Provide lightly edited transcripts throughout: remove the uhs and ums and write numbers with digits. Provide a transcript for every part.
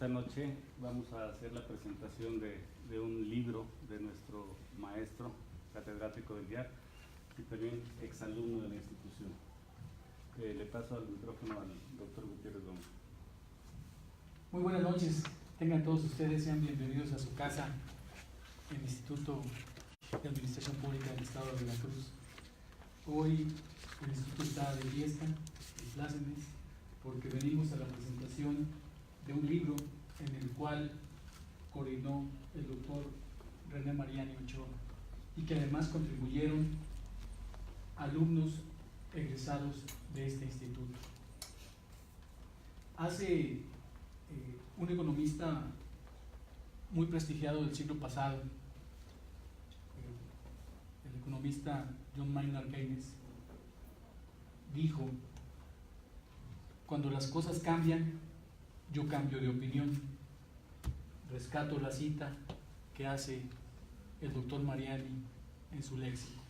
Esta noche vamos a hacer la presentación de un libro de nuestro maestro catedrático del IAC y también exalumno de la institución. Le paso el micrófono al doctor Gutiérrez Gómez. Muy buenas noches, tengan todos ustedes, sean bienvenidos a su casa, el Instituto de Administración Pública del Estado de Veracruz. Hoy el Instituto está de fiesta, de plácemes, porque venimos a la presentación de un libro en el cual coordinó el doctor René Mariani Ochoa y que además contribuyeron alumnos egresados de este instituto. Hace un economista muy prestigiado del siglo pasado, el economista John Maynard Keynes, dijo: cuando las cosas cambian, yo cambio de opinión. Rescato la cita que hace el doctor Mariani en su léxico.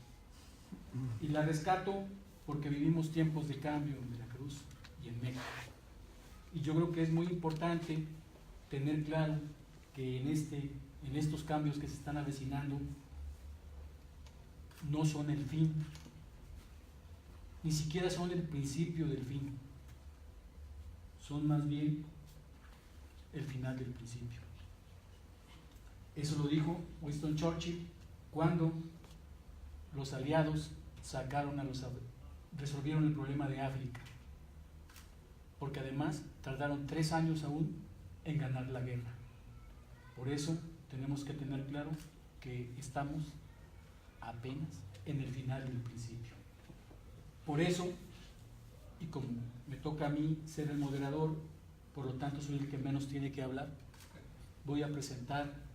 Y la rescato porque vivimos tiempos de cambio en Veracruz y en México. Y yo creo que es muy importante tener claro que en estos cambios que se están avecinando no son el fin, ni siquiera son el principio del fin, son más bien el final del principio. Eso lo dijo Winston Churchill cuando los aliados resolvieron el problema de África, porque además tardaron 3 años aún en ganar la guerra. Por eso tenemos que tener claro que estamos apenas en el final del principio. Por eso, y como me toca a mí ser el moderador, por lo tanto soy el que menos tiene que hablar, voy a presentar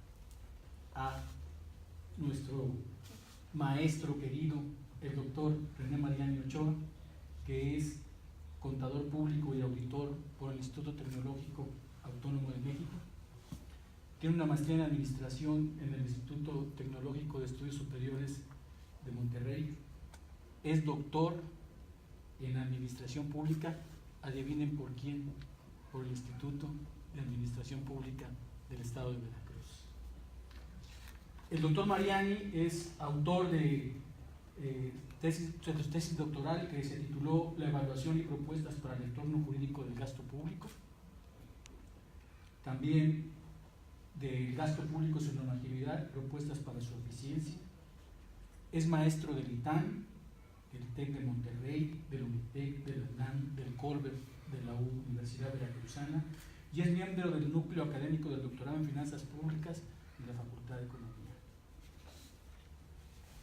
a nuestro maestro querido, el doctor René Mariani Ochoa, que es contador público y auditor por el Instituto Tecnológico Autónomo de México. Tiene una maestría en administración en el Instituto Tecnológico de Estudios Superiores de Monterrey. Es doctor en administración pública, adivinen por quién, por el Instituto de Administración Pública del Estado de Veracruz. El doctor Mariani es autor de su tesis doctoral que se tituló La evaluación y propuestas para el entorno jurídico del gasto público, también del gasto público, su normatividad, propuestas para su eficiencia. Es maestro del ITAM, del TEC de Monterrey, del UNITEC, de la UNAM, del Colbert, de la Universidad Veracruzana, y es miembro del núcleo académico del doctorado en Finanzas Públicas de la Facultad de Economía.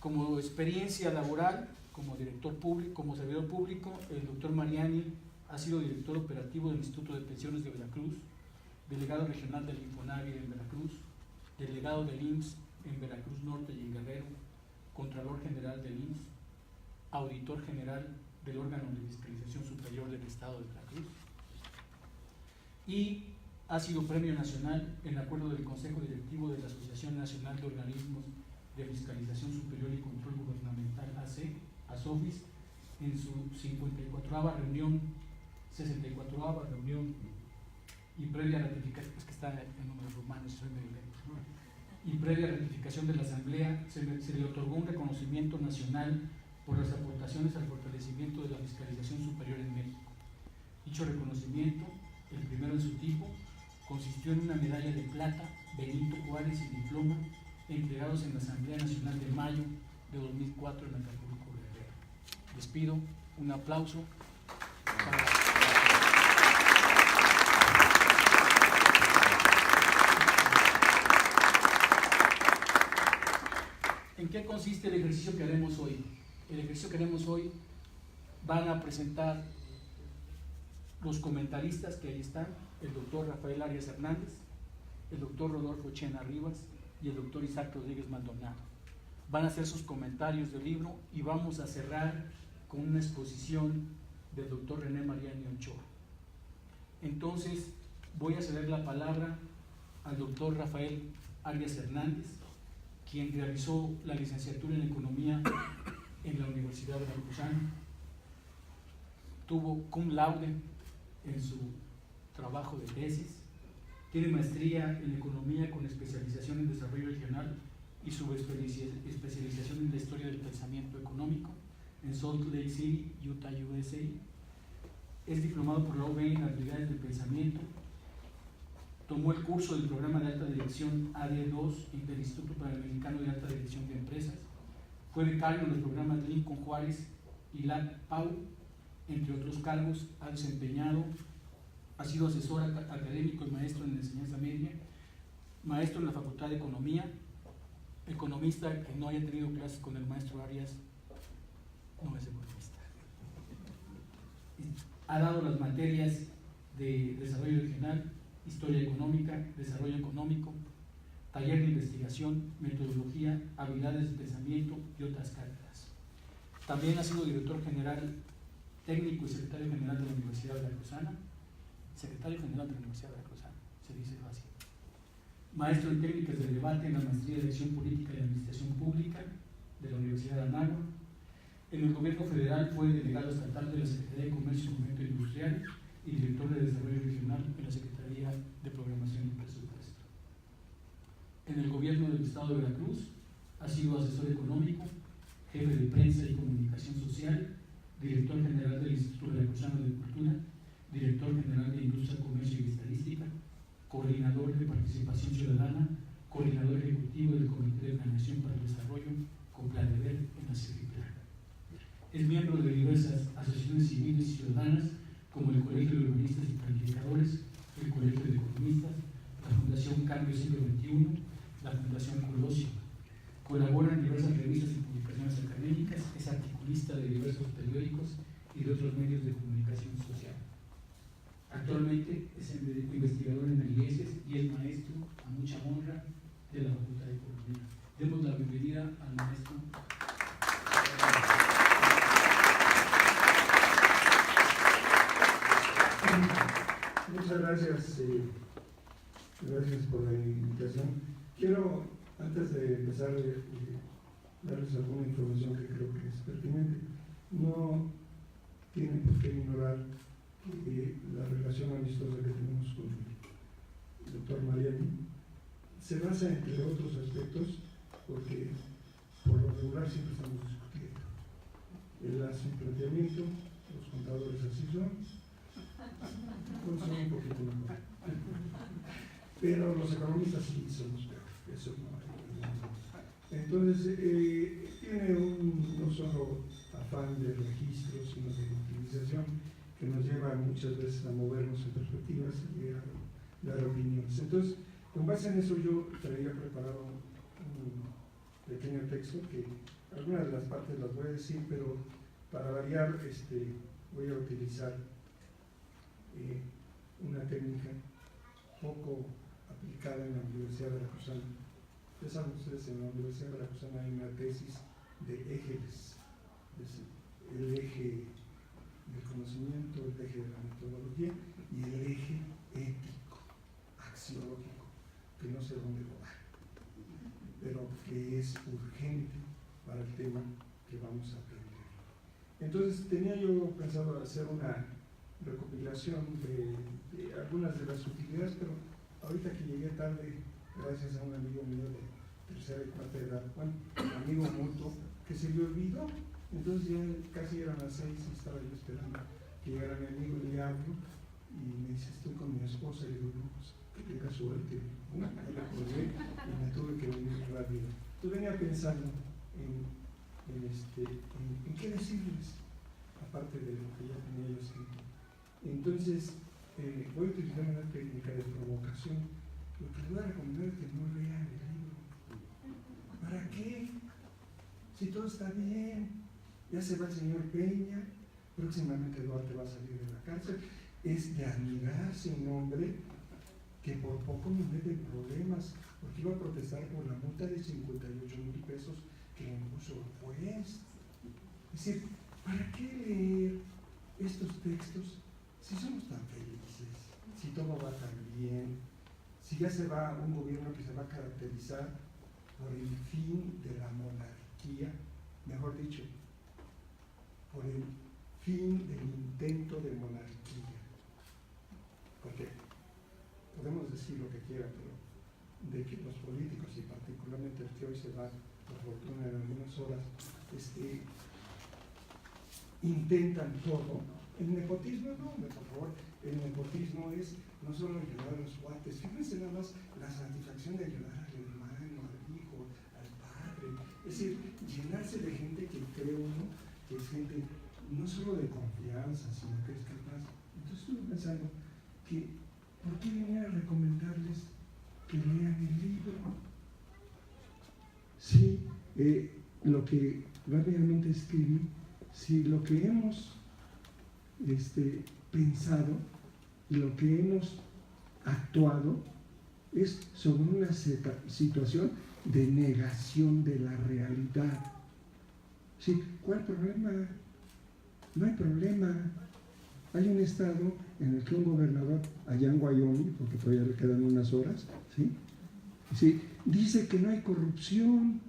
Como experiencia laboral, como director público, como servidor público, el doctor Mariani ha sido director operativo del Instituto de Pensiones de Veracruz, delegado regional del Infonavit en Veracruz, delegado del IMSS en Veracruz Norte y en Guerrero, contralor general del IMSS, auditor general del órgano de fiscalización superior del Estado de Veracruz, y ha sido premio nacional en acuerdo del Consejo Directivo de la Asociación Nacional de Organismos de Fiscalización Superior y Control Gubernamental, ASOFIS, en su 54ª reunión, 64ª reunión, y previa ratificación, es que está en números romanos, soy medio lento, y previa ratificación de la Asamblea, se le otorgó un reconocimiento nacional por las aportaciones al fortalecimiento de la fiscalización superior en México. Dicho reconocimiento, el primero en su tipo, consistió en una medalla de plata Benito Juárez y diploma entregados en la Asamblea Nacional de mayo de 2004 en Acapulco, Guerrero. Les pido un aplauso para... ¿En qué consiste el ejercicio que haremos hoy? El ejercicio que haremos hoy van a presentar los comentaristas que ahí están, el doctor Rafael Arias Hernández, el doctor Rodolfo Chena Rivas y el doctor Isaac Rodríguez Maldonado. Van a hacer sus comentarios del libro y vamos a cerrar con una exposición del doctor René Mariani Ochoa. Entonces voy a ceder la palabra al doctor Rafael Arias Hernández, quien realizó la licenciatura en Economía en la Universidad Veracruzana, tuvo cum laude en su trabajo de tesis, Tiene maestría en Economía con especialización en Desarrollo Regional y subespecialización en la Historia del Pensamiento Económico en Salt Lake City, Utah, USA. Es diplomado por la UB en Habilidades del Pensamiento. Tomó el curso del Programa de Alta Dirección AD2 del Instituto Panamericano de Alta Dirección de Empresas. Fue becario en los programas Lincoln Juárez y LAC-PAU, entre otros cargos. Ha sido asesor académico y maestro en enseñanza media, maestro en la Facultad de Economía, economista que no haya tenido clases con el maestro Arias, no es economista. Ha dado las materias de desarrollo regional, historia económica, desarrollo económico, taller de investigación, metodología, habilidades de pensamiento y otras cátedras. También ha sido director general técnico y secretario general de la Universidad Veracruzana, secretario general de la Universidad Veracruzana, se dice fácil. Maestro en técnicas de debate en la maestría de Dirección Política y Administración Pública de la Universidad de Anáhuac. En el gobierno federal fue delegado estatal de la Secretaría de Comercio y Fomento Industrial y director de Desarrollo Regional en la Secretaría de Programación y Presupuesto. En el gobierno del Estado de Veracruz ha sido asesor económico, jefe de prensa y comunicación social, director general del Instituto Veracruzano de Cultura, director general de Industria, Comercio y Estadística, coordinador de Participación Ciudadana, coordinador ejecutivo del Comité de Planeación para el Desarrollo, COPLADEVER en la CEFIPLAN. Es miembro de diversas asociaciones civiles y ciudadanas, como el Colegio de Urbanistas y Planificadores, el Colegio de Economistas, la Fundación Cambio Siglo XXI, la Fundación Colosio. Colabora en diversas revistas y publicaciones académicas, es articulista de diversos periódicos y de otros medios de comunicación social. Actualmente es investigador en el IESES y es maestro, a mucha honra, de la Facultad de Economía. Demos la bienvenida al maestro. Muchas gracias, gracias por la invitación. Quiero, antes de empezar, darles alguna información que creo que es pertinente. No tienen por qué ignorar la relación amistosa que tenemos con el doctor Mariani. Se basa, entre otros aspectos, porque por lo regular siempre estamos discutiendo. Él hace un planteamiento, los contadores así son, pues son un poquito mejor. Pero los economistas sí somos peor, eso no hay. Entonces, tiene no solo afán de registro, sino de utilización, que nos lleva muchas veces a movernos en perspectivas y a dar opiniones. Entonces, con base en eso, yo traía preparado un pequeño texto que algunas de las partes las voy a decir, pero para variar voy a utilizar una técnica poco aplicada en la Universidad Veracruzana. Ya saben ustedes, en la Universidad Veracruzana hay una tesis de ejes, el eje del conocimiento, el eje de la metodología y el eje ético, axiológico, que no sé dónde lo da, pero que es urgente para el tema que vamos a aprender. Entonces tenía yo pensado hacer una recopilación de algunas de las utilidades, pero ahorita que llegué tarde, gracias a un amigo mío de tercera y cuarta edad, bueno, un amigo mutuo, que se le olvidó. Entonces ya casi eran las 6 y estaba yo esperando que llegara mi amigo y le hablo y me dice, estoy con mi esposa, y le digo, no, pues que tenga suerte. Bueno, me la colgué y me tuve que venir rápido. Entonces venía pensando en qué decirles, aparte de lo que ya tenía yo escrito. Entonces, voy a utilizar una técnica de provocación. Lo que les voy a recomendar es que no lean el libro. ¿Para qué? Si todo está bien, ya se va el señor Peña, próximamente Duarte va a salir de la cárcel. Es de admirarse un hombre que por poco me mete en problemas, porque iba a protestar por la multa de 58,000 pesos que le impuso el juez. Es decir, ¿para qué leer estos textos si somos tan felices, si todo va tan bien, si ya se va un gobierno que se va a caracterizar por el fin de la monarquía, mejor dicho, por el fin del intento de monarquía? ¿Por qué? podemos decir lo que quieran, pero de que los políticos, y particularmente el que hoy se va, por fortuna, en algunas horas, intentan todo. El nepotismo no, por favor, el nepotismo es no solo ayudar a los cuates, fíjense nada más la satisfacción de ayudar al hermano, al hijo, al padre, es decir, llenarse de gente que cree uno que es gente no solo de confianza, sino que es capaz. Entonces estuve pensando que, ¿por qué venir a recomendarles que lean el libro? Sí, lo que rápidamente escribí, si lo que hemos pensado y lo que hemos actuado es sobre una situación de negación de la realidad. Sí, ¿cuál problema? No hay problema. Hay un estado en el que un gobernador, allá en Wyoming, porque todavía le quedan unas horas, ¿sí? Dice que no hay corrupción.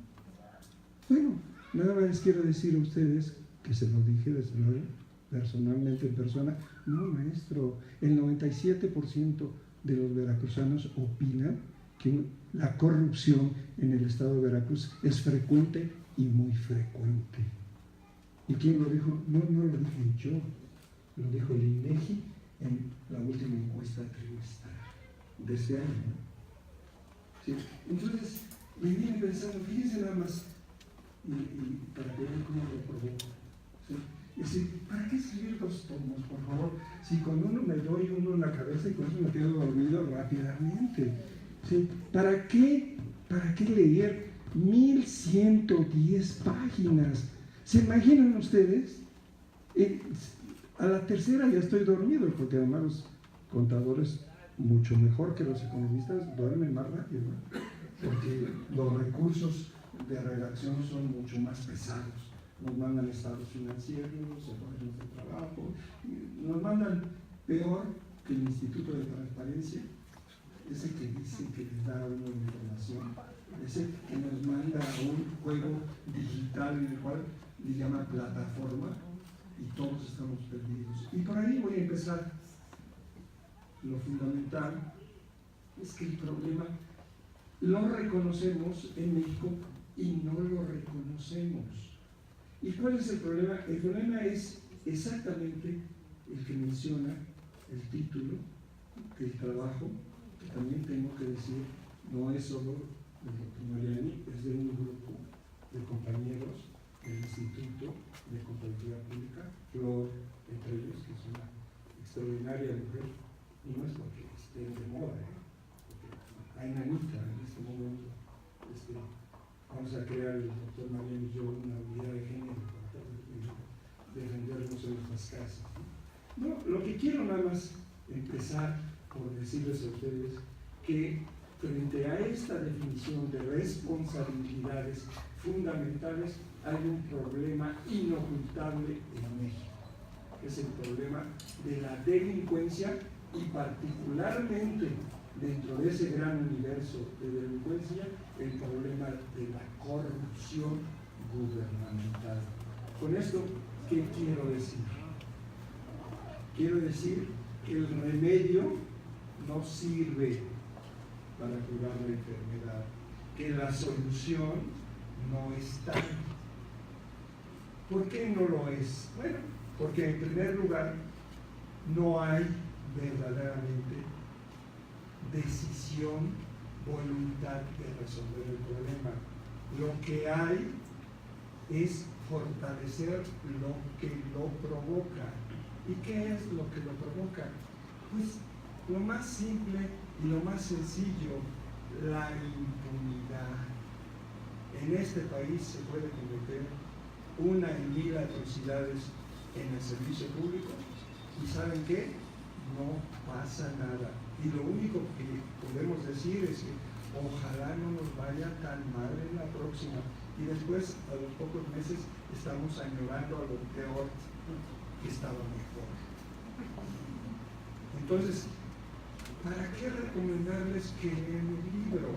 Bueno, nada más les quiero decir a ustedes, que se lo dije desde luego, personalmente, en persona, no, maestro, el 97% de los veracruzanos opinan que la corrupción en el estado de Veracruz es frecuente y muy frecuente. ¿Y quién lo dijo? No lo dije yo, lo dijo el INEGI en la última encuesta trimestral de este año. ¿Sí? Entonces, me vine pensando, fíjense nada más, y para que vean cómo lo provoco. ¿Sí? Es decir, ¿para qué escribir 2 tomos, por favor? Si con uno me doy uno en la cabeza y con eso me quedo dormido rápidamente. ¿Sí? ¿Para qué leer 1110 páginas? ¿Se imaginan ustedes? A la tercera ya estoy dormido, porque además los contadores, mucho mejor que los economistas, duermen más rápido, ¿no? Porque los recursos de redacción son mucho más pesados. Nos mandan estados financieros, errores de trabajo, nos mandan peor que el Instituto de Transparencia, ese que dice que les da una información, ese que nos manda a un juego digital en el cual le llama plataforma y todos estamos perdidos. Y por ahí voy a empezar. Lo fundamental es que el problema lo reconocemos en México y no lo reconocemos. ¿Y cuál es el problema? El problema es exactamente el que menciona el título del trabajo, que también tengo que decir, no es solo del doctor Mariani, es de un grupo de compañeros del Instituto de Contabilidad Pública, Flor, entre ellos, que es una extraordinaria mujer, y no es porque esté de moda, porque hay nanita en este momento. Vamos a crear el doctor Mariani y yo una unidad de género para defendernos en nuestras casas. No, lo que quiero nada más empezar por decirles a ustedes que frente a esta definición de responsabilidades fundamentales hay un problema inocultable en México, que es el problema de la delincuencia y particularmente dentro de ese gran universo de delincuencia, el problema de la corrupción gubernamental. Con esto, ¿qué quiero decir? Quiero decir que el remedio no sirve para curar la enfermedad, que la solución no está. ¿Por qué no lo es? Bueno, porque en primer lugar no hay verdaderamente decisión, voluntad de resolver el problema. Lo que hay es fortalecer lo que lo provoca. ¿Y qué es lo que lo provoca? Pues lo más simple y lo más sencillo, la impunidad. En este país se puede cometer una y mil atrocidades en el servicio público y ¿saben qué? No pasa nada. Y lo único que podemos decir es que ojalá no nos vaya tan mal en la próxima. Y después, a los pocos meses, estamos añorando a lo peor que estaba mejor. Entonces, ¿para qué recomendarles que lean el libro?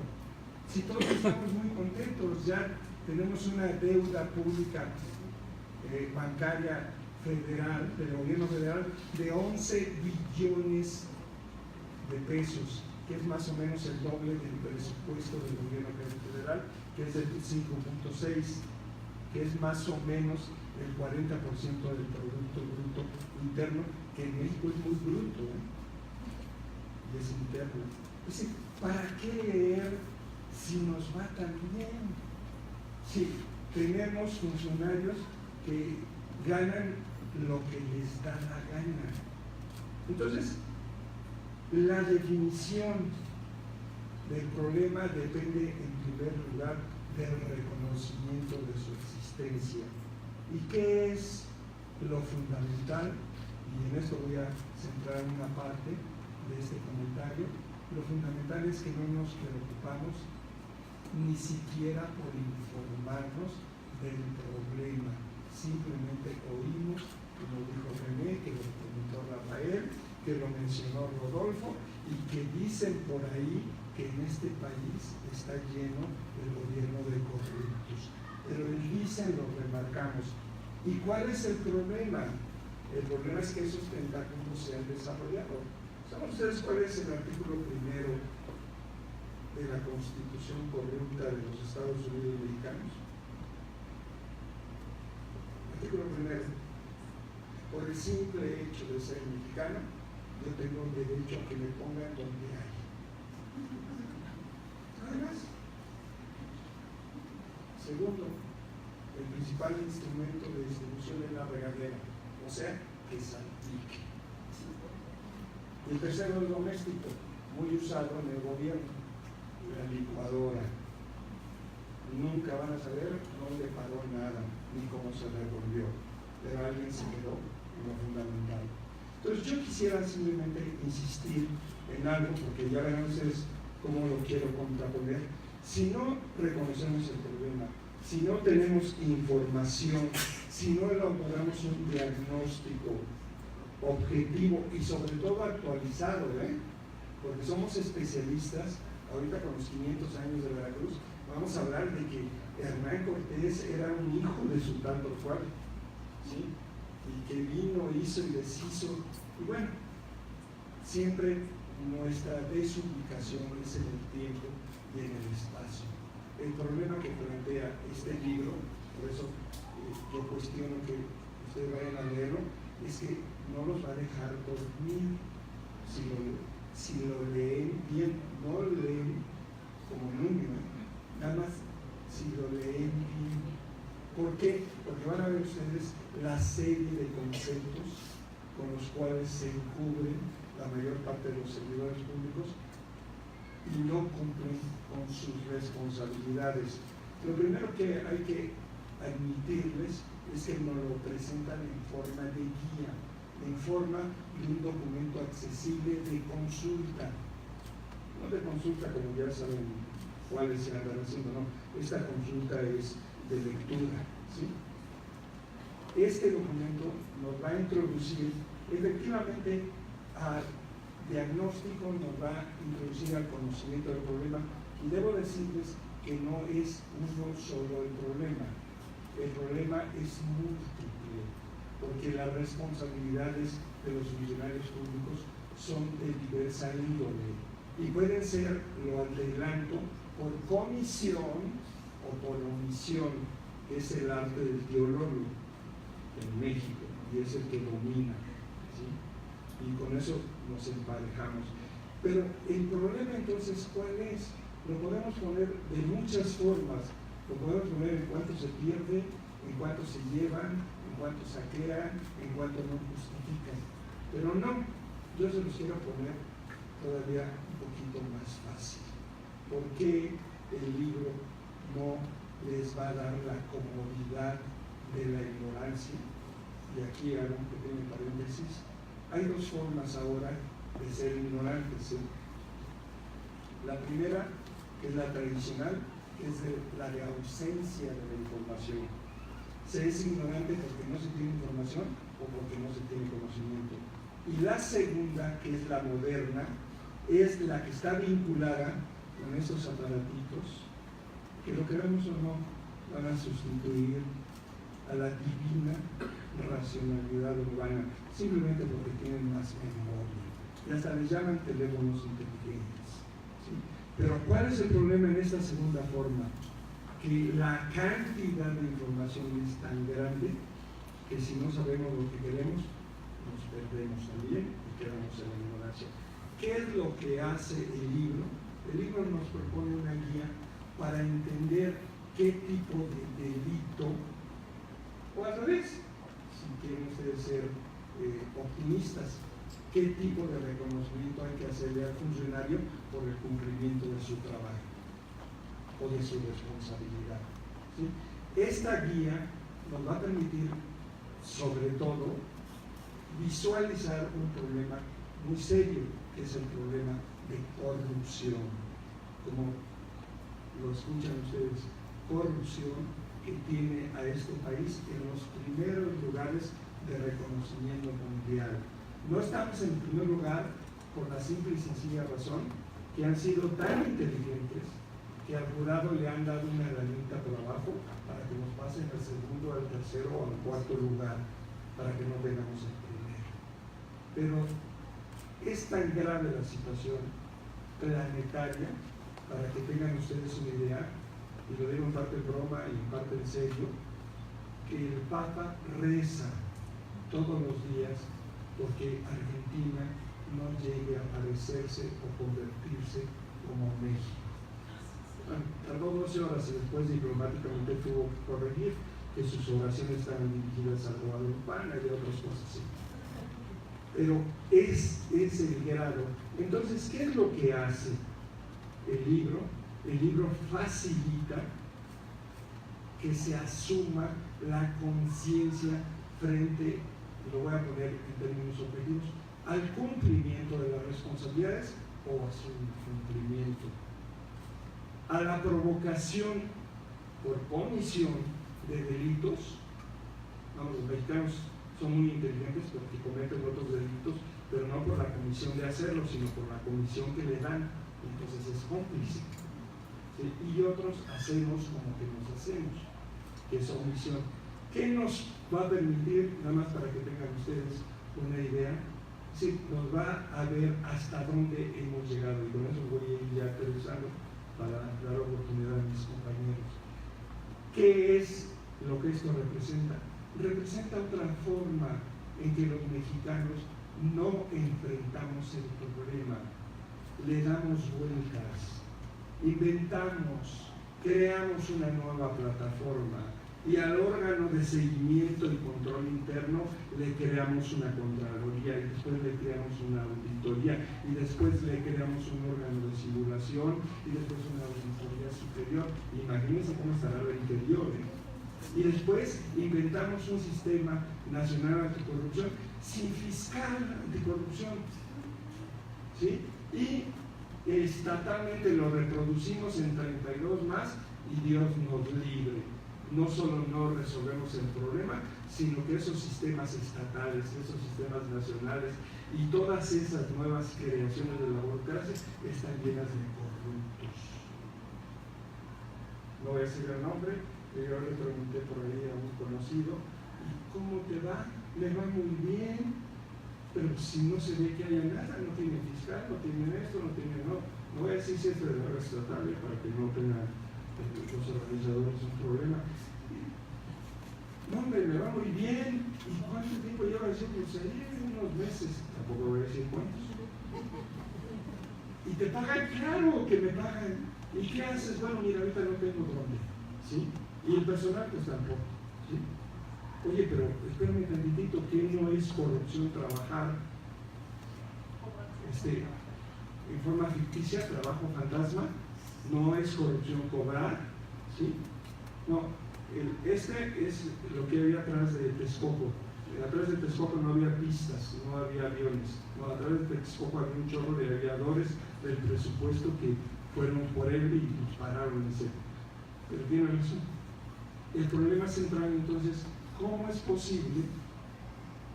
Si todos estamos muy contentos, ya tenemos una deuda pública bancaria federal, del gobierno federal, de 11 billones de pesos. que es más o menos el doble del presupuesto del gobierno federal, que es el 5.6, que es más o menos el 40% del Producto Bruto Interno, que en México es muy bruto, y es interno. Es decir, ¿para qué leer si nos va tan bien? Sí, tenemos funcionarios que ganan lo que les da la gana. Entonces, la definición del problema depende en primer lugar del reconocimiento de su existencia. ¿Y qué es lo fundamental? Y en esto voy a centrar una parte de este comentario. Lo fundamental es que no nos preocupamos ni siquiera por informarnos del problema. Simplemente oímos, que lo dijo René, que lo comentó Rafael, que lo mencionó Rodolfo, y que dicen por ahí que en este país está lleno el gobierno de corruptos. Pero el dicen lo remarcamos. ¿Y cuál es el problema? El problema es que esos tentáculos se han desarrollado. ¿Saben ustedes cuál es el artículo primero de la Constitución corrupta de los Estados Unidos mexicanos? Artículo primero. Por el simple hecho de ser mexicano, yo tengo derecho a que me pongan donde hay. Nada más. Segundo, el principal instrumento de distribución es la regadera, o sea, que salpique. Y el tercero es doméstico, muy usado en el gobierno, la licuadora. Nunca van a saber dónde paró nada, ni cómo se revolvió, pero alguien se quedó en lo fundamental. Entonces yo quisiera simplemente insistir en algo, porque ya verán ustedes cómo lo quiero contraponer. Si no reconocemos el problema, si no tenemos información, si no elaboramos un diagnóstico objetivo y sobre todo actualizado, porque somos especialistas, ahorita con los 500 años de Veracruz, vamos a hablar de que Hernán Cortés era un hijo de Sultán Torcuato, ¿sí? Y que vino, hizo y deshizo, y bueno, siempre nuestra desubicación es en el tiempo y en el espacio. El problema que plantea este libro, por eso yo cuestiono que ustedes vayan a leerlo, es que no los va a dejar dormir si lo leen bien, no lo leen como niño, nada más si lo leen bien. ¿Por qué? Porque van a ver ustedes la serie de conceptos con los cuales se encubren la mayor parte de los servidores públicos y no cumplen con sus responsabilidades. Lo primero que hay que admitirles es que nos lo presentan en forma de guía, en forma de un documento accesible de consulta. No de consulta como ya saben cuáles se andan haciendo, no. Esta consulta es de lectura, ¿sí? Este documento nos va a introducir efectivamente al diagnóstico, nos va a introducir al conocimiento del problema, y debo decirles que no es uno solo el problema es múltiple, porque las responsabilidades de los funcionarios públicos son de diversa índole y pueden ser, lo adelanto, por comisión o por omisión, que es el arte del teólogo en México y es el que domina, ¿sí? Y con eso nos emparejamos. Pero el problema entonces, ¿cuál es? Lo podemos poner de muchas formas. Lo podemos poner en cuánto se pierde, en cuánto se llevan, en cuánto saquean, en cuánto no justifican. Pero no, yo se los quiero poner todavía un poquito más fácil. ¿Por qué el libro no les va a dar la comodidad de la ignorancia? Y aquí hago un pequeño paréntesis. Hay dos formas ahora de ser ignorantes, ¿sí? La primera, que es la tradicional, que es la de ausencia de la información. Se es ignorante porque no se tiene información o porque no se tiene conocimiento. Y la segunda, que es la moderna, es la que está vinculada con esos aparatitos que, lo queramos o no, van a sustituir a la divina racionalidad urbana, simplemente porque tienen más memoria. Y hasta les llaman teléfonos inteligentes. Pero ¿cuál es el problema en esta segunda forma? Que la cantidad de información es tan grande que si no sabemos lo que queremos, nos perdemos también y quedamos en la ignorancia. ¿Qué es lo que hace el libro? El libro nos propone una guía para entender qué tipo de delito, o al revés, si quieren ustedes ser optimistas, qué tipo de reconocimiento hay que hacerle al funcionario por el cumplimiento de su trabajo o de su responsabilidad, ¿sí? Esta guía nos va a permitir, sobre todo, visualizar un problema muy serio, que es el problema de corrupción. Como lo escuchan ustedes, corrupción que tiene a este país en los primeros lugares de reconocimiento mundial. No estamos en primer lugar por la simple y sencilla razón que han sido tan inteligentes que al jurado le han dado una herramienta por abajo para que nos pasen al segundo, al tercero o al cuarto lugar, para que no tengamos el primero. Pero es tan grave la situación planetaria, para que tengan ustedes una idea, y lo digo en parte de broma y en parte en serio, que el Papa reza todos los días porque Argentina no llegue a parecerse o convertirse como México. Bueno, tardó 12 horas y después diplomáticamente tuvo que corregir que sus oraciones estaban dirigidas al Guadalupana y a otras cosas así. Pero es el grado. Entonces, ¿qué es lo que hace el libro? El libro facilita que se asuma la conciencia frente, lo voy a poner en términos objetivos, al cumplimiento de las responsabilidades o a su incumplimiento, a la provocación por comisión de delitos. No, los mexicanos son muy inteligentes porque cometen otros delitos, pero no por la comisión de hacerlo, sino por la comisión que le dan. Entonces es cómplice. ¿Sí? Y otros hacemos como que nos hacemos, que es omisión. ¿Qué nos va a permitir, nada más para que tengan ustedes una idea? Sí, nos va a ver hasta dónde hemos llegado, y con eso voy a ir ya aterrizando para dar oportunidad a mis compañeros. ¿Qué es lo que esto representa? Representa otra forma en que los mexicanos no enfrentamos el problema, le damos vueltas, inventamos, creamos una nueva plataforma y al órgano de seguimiento y control interno le creamos una contraloría y después le creamos una auditoría y después le creamos un órgano de simulación y después una auditoría superior. Imagínense cómo estará lo interior, ¿eh? Y después inventamos un sistema nacional anticorrupción sin fiscal anticorrupción, ¿sí? Y estatalmente lo reproducimos en 32 más y Dios nos libre. No solo no resolvemos el problema, sino que esos sistemas estatales, esos sistemas nacionales y todas esas nuevas creaciones de la burocracia están llenas de corruptos. No voy a decir el nombre, pero yo le pregunté por ahí a un conocido, ¿y cómo te va? Le va muy bien, pero si no se ve que haya nada, no tiene fiscal, no tiene esto, no tiene no voy a decir si es federal o estatal para que no tengan los organizadores un problema. No, hombre, me va muy bien. ¿Y cuánto tiempo lleva eso? Pues ahí unos meses, tampoco voy a decir cuántos. Y te pagan, claro que me pagan. ¿Y qué haces? Bueno, mira, ahorita no tengo dónde, ¿sí? Y el personal pues tampoco, ¿sí? Oye, pero espérame tantitito, ¿qué no es corrupción trabajar en forma ficticia, trabajo fantasma? No es corrupción cobrar, ¿sí? No, este es lo que había atrás de Texcoco. Atrás de Texcoco no había pistas, no había aviones. No, atrás de Texcoco había un chorro de aviadores del presupuesto que fueron por él y nos pararon ese. Pero tiene razón. El problema central entonces, ¿cómo es posible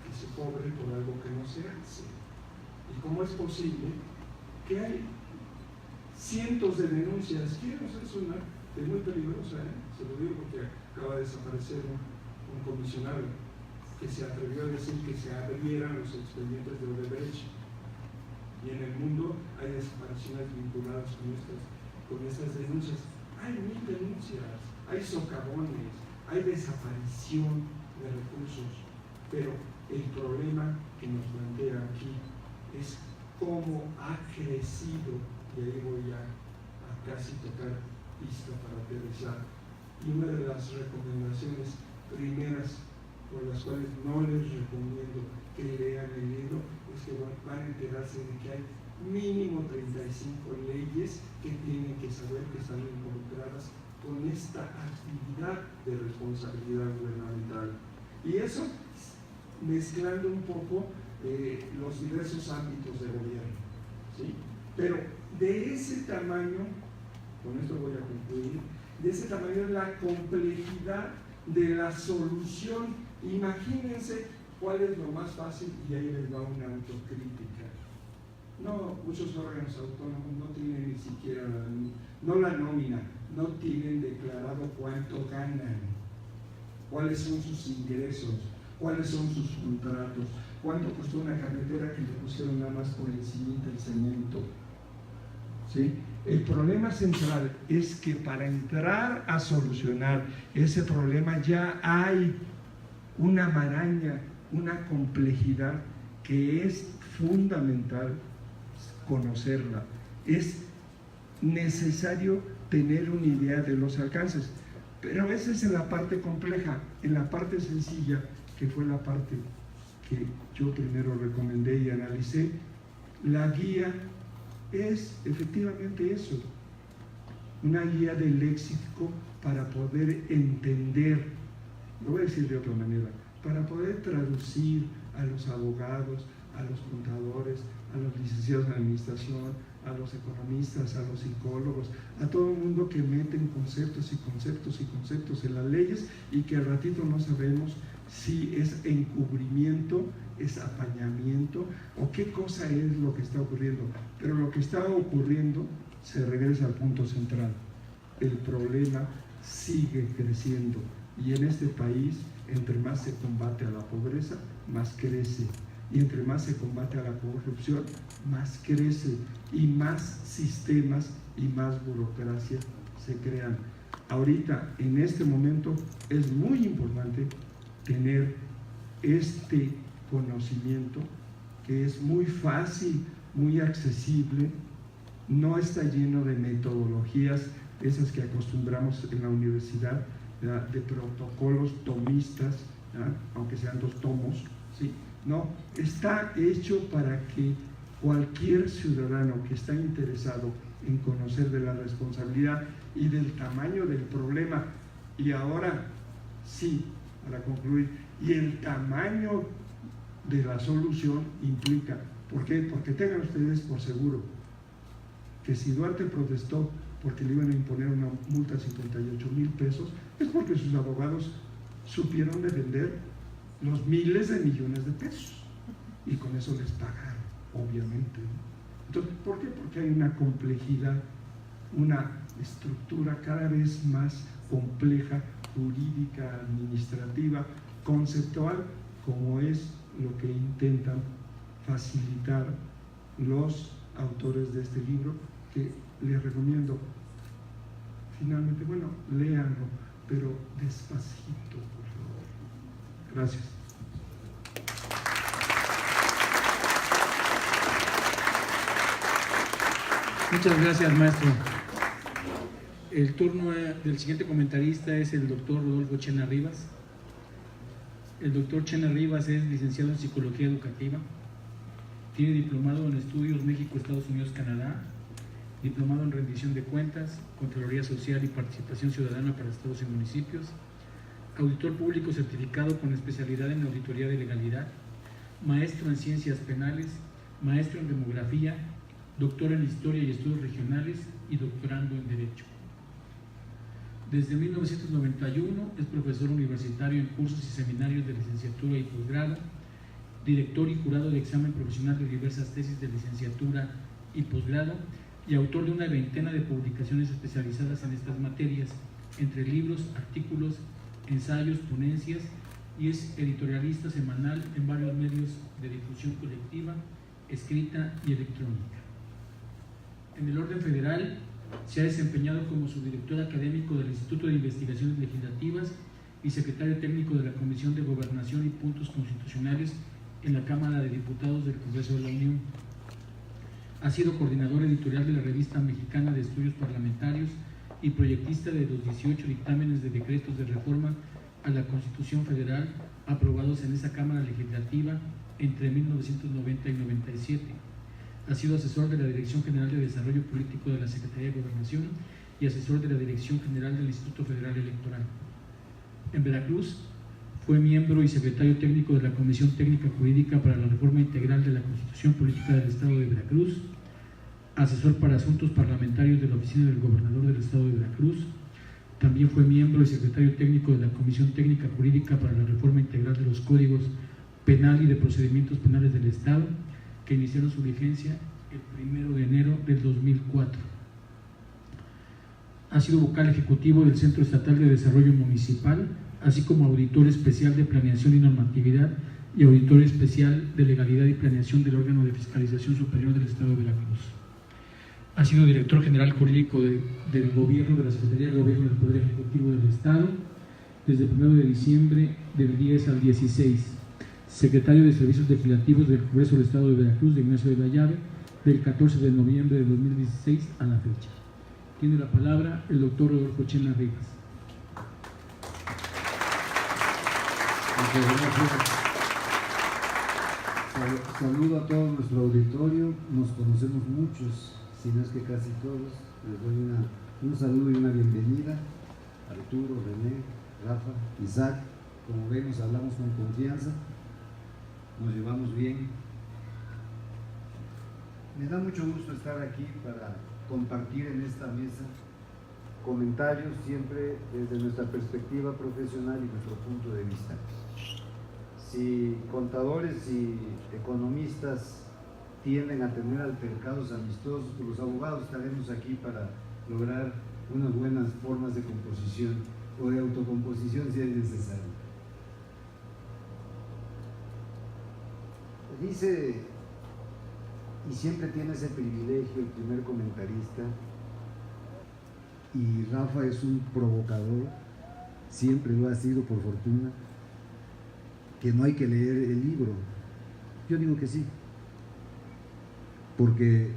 que se cobre por algo que no se hace? ¿Y cómo es posible que hay cientos de denuncias? Quiero hacer una es muy peligrosa, se lo digo porque acaba de desaparecer un comisionado que se atrevió a decir que se abrieran los expedientes de Odebrecht. y en el mundo hay desapariciones vinculadas con estas denuncias. Hay 1000 denuncias, hay socavones, hay desaparición de recursos, pero el problema que nos plantea aquí es cómo ha crecido, y ahí voy a casi tocar pista para aterrizar. Y una de las recomendaciones primeras por las cuales no les recomiendo que lean el libro es que van a enterarse de que hay mínimo 35 leyes que tienen que saber que están involucradas con esta actividad de responsabilidad gubernamental. Y eso mezclando un poco los diversos ámbitos de gobierno, ¿sí? Pero de ese tamaño, con esto voy a concluir, de ese tamaño es la complejidad de la solución. Imagínense cuál es lo más fácil, y ahí les va una autocrítica. No, muchos órganos autónomos no tienen ni siquiera, no la nómina, no tienen declarado cuánto ganan, cuáles son sus ingresos, cuáles son sus contratos, cuánto costó una carretera que le pusieron nada más por encima del cemento. ¿Sí? El problema central es que para entrar a solucionar ese problema ya hay una maraña, una complejidad que es fundamental conocerla. Es necesario tener una idea de los alcances, pero esa es en la parte compleja. En la parte sencilla, que fue la parte que yo primero recomendé y analicé, la guía es efectivamente eso, una guía del léxico para poder entender, lo voy a decir de otra manera, para poder traducir a los abogados, a los contadores, a los licenciados en administración, a los economistas, a los psicólogos, a todo el mundo que meten conceptos y conceptos y conceptos en las leyes y que al ratito no sabemos si es encubrimiento, es apañamiento o qué cosa es lo que está ocurriendo. Pero lo que está ocurriendo se regresa al punto central. El problema sigue creciendo y en este país, entre más se combate a la pobreza, más crece, y entre más se combate a la corrupción, más crece, y más sistemas y más burocracia se crean. Ahorita, en este momento, es muy importante tener este conocimiento que es muy fácil, muy accesible, no está lleno de metodologías esas que acostumbramos en la universidad, ¿verdad?, de protocolos tomistas, ¿verdad?, aunque sean 2 tomos, ¿sí? No, está hecho para que cualquier ciudadano que está interesado en conocer de la responsabilidad y del tamaño del problema, y ahora sí, para concluir, y el tamaño de la solución implica, ¿por qué? Porque tengan ustedes por seguro que si Duarte protestó porque le iban a imponer una multa de 58,000 pesos, es porque sus abogados supieron defender los miles de millones de pesos y con eso les pagaron, obviamente. Entonces, ¿por qué? Porque hay una complejidad, una estructura cada vez más compleja, jurídica, administrativa, conceptual, como es lo que intentan facilitar los autores de este libro, que les recomiendo finalmente, bueno, léanlo, pero despacito, por favor. Gracias. Muchas gracias, maestro. El turno del siguiente comentarista es el doctor Rodolfo Chena Rivas. El doctor Chena Rivas es licenciado en Psicología Educativa, tiene diplomado en Estudios México, Estados Unidos, Canadá, diplomado en Rendición de Cuentas, Contraloría Social y Participación Ciudadana para Estados y Municipios, auditor público certificado con especialidad en Auditoría de Legalidad, maestro en Ciencias Penales, maestro en Demografía, doctor en Historia y Estudios Regionales y doctorando en Derecho. Desde 1991 es profesor universitario en cursos y seminarios de licenciatura y posgrado, director y jurado de examen profesional de diversas tesis de licenciatura y posgrado y autor de una veintena de publicaciones especializadas en estas materias, entre libros, artículos, ensayos, ponencias, y es editorialista semanal en varios medios de difusión colectiva escrita y electrónica. En el orden federal, se ha desempeñado como subdirector académico del Instituto de Investigaciones Legislativas y secretario técnico de la Comisión de Gobernación y Puntos Constitucionales en la Cámara de Diputados del Congreso de la Unión. Ha sido coordinador editorial de la Revista Mexicana de Estudios Parlamentarios y proyectista de los 18 dictámenes de decretos de reforma a la Constitución Federal aprobados en esa Cámara Legislativa entre 1990 y 97. Ha sido asesor de la Dirección General de Desarrollo Político de la Secretaría de Gobernación y asesor de la Dirección General del Instituto Federal Electoral. En Veracruz, fue miembro y secretario técnico de la Comisión Técnica Jurídica para la Reforma Integral de la Constitución Política del Estado de Veracruz, asesor para asuntos parlamentarios de la Oficina del Gobernador del Estado de Veracruz. También fue miembro y secretario técnico de la Comisión Técnica Jurídica para la Reforma Integral de los Códigos Penal y de Procedimientos Penales del Estado, que iniciaron su vigencia el 1 de enero del 2004. Ha sido vocal ejecutivo del Centro Estatal de Desarrollo Municipal, así como auditor especial de Planeación y Normatividad y auditor especial de Legalidad y Planeación del órgano de Fiscalización Superior del Estado de Veracruz. Ha sido director general jurídico del Gobierno, de la Secretaría de Gobierno del Poder Ejecutivo del Estado, desde el 1 de diciembre del 10 al 16. Secretario de Servicios Legislativos del Congreso del Estado de Veracruz, de Ignacio de la Llave, del 14 de noviembre de 2016 a la fecha. Tiene la palabra el doctor Rodolfo Chena Rivas. Muchas gracias. Saludo a todo nuestro auditorio. Nos conocemos muchos, si no es que casi todos. Les doy un saludo y una bienvenida. Arturo, René, Rafa, Isaac. Como vemos, hablamos con confianza. Nos llevamos bien. Me da mucho gusto estar aquí para compartir en esta mesa comentarios siempre desde nuestra perspectiva profesional y nuestro punto de vista. Si contadores y economistas tienden a tener altercados amistosos, pues los abogados estaremos aquí para lograr unas buenas formas de composición o de autocomposición si es necesario. Dice, y siempre tiene ese privilegio el primer comentarista, y Rafa es un provocador, siempre lo ha sido por fortuna, que no hay que leer el libro. Yo digo que sí, porque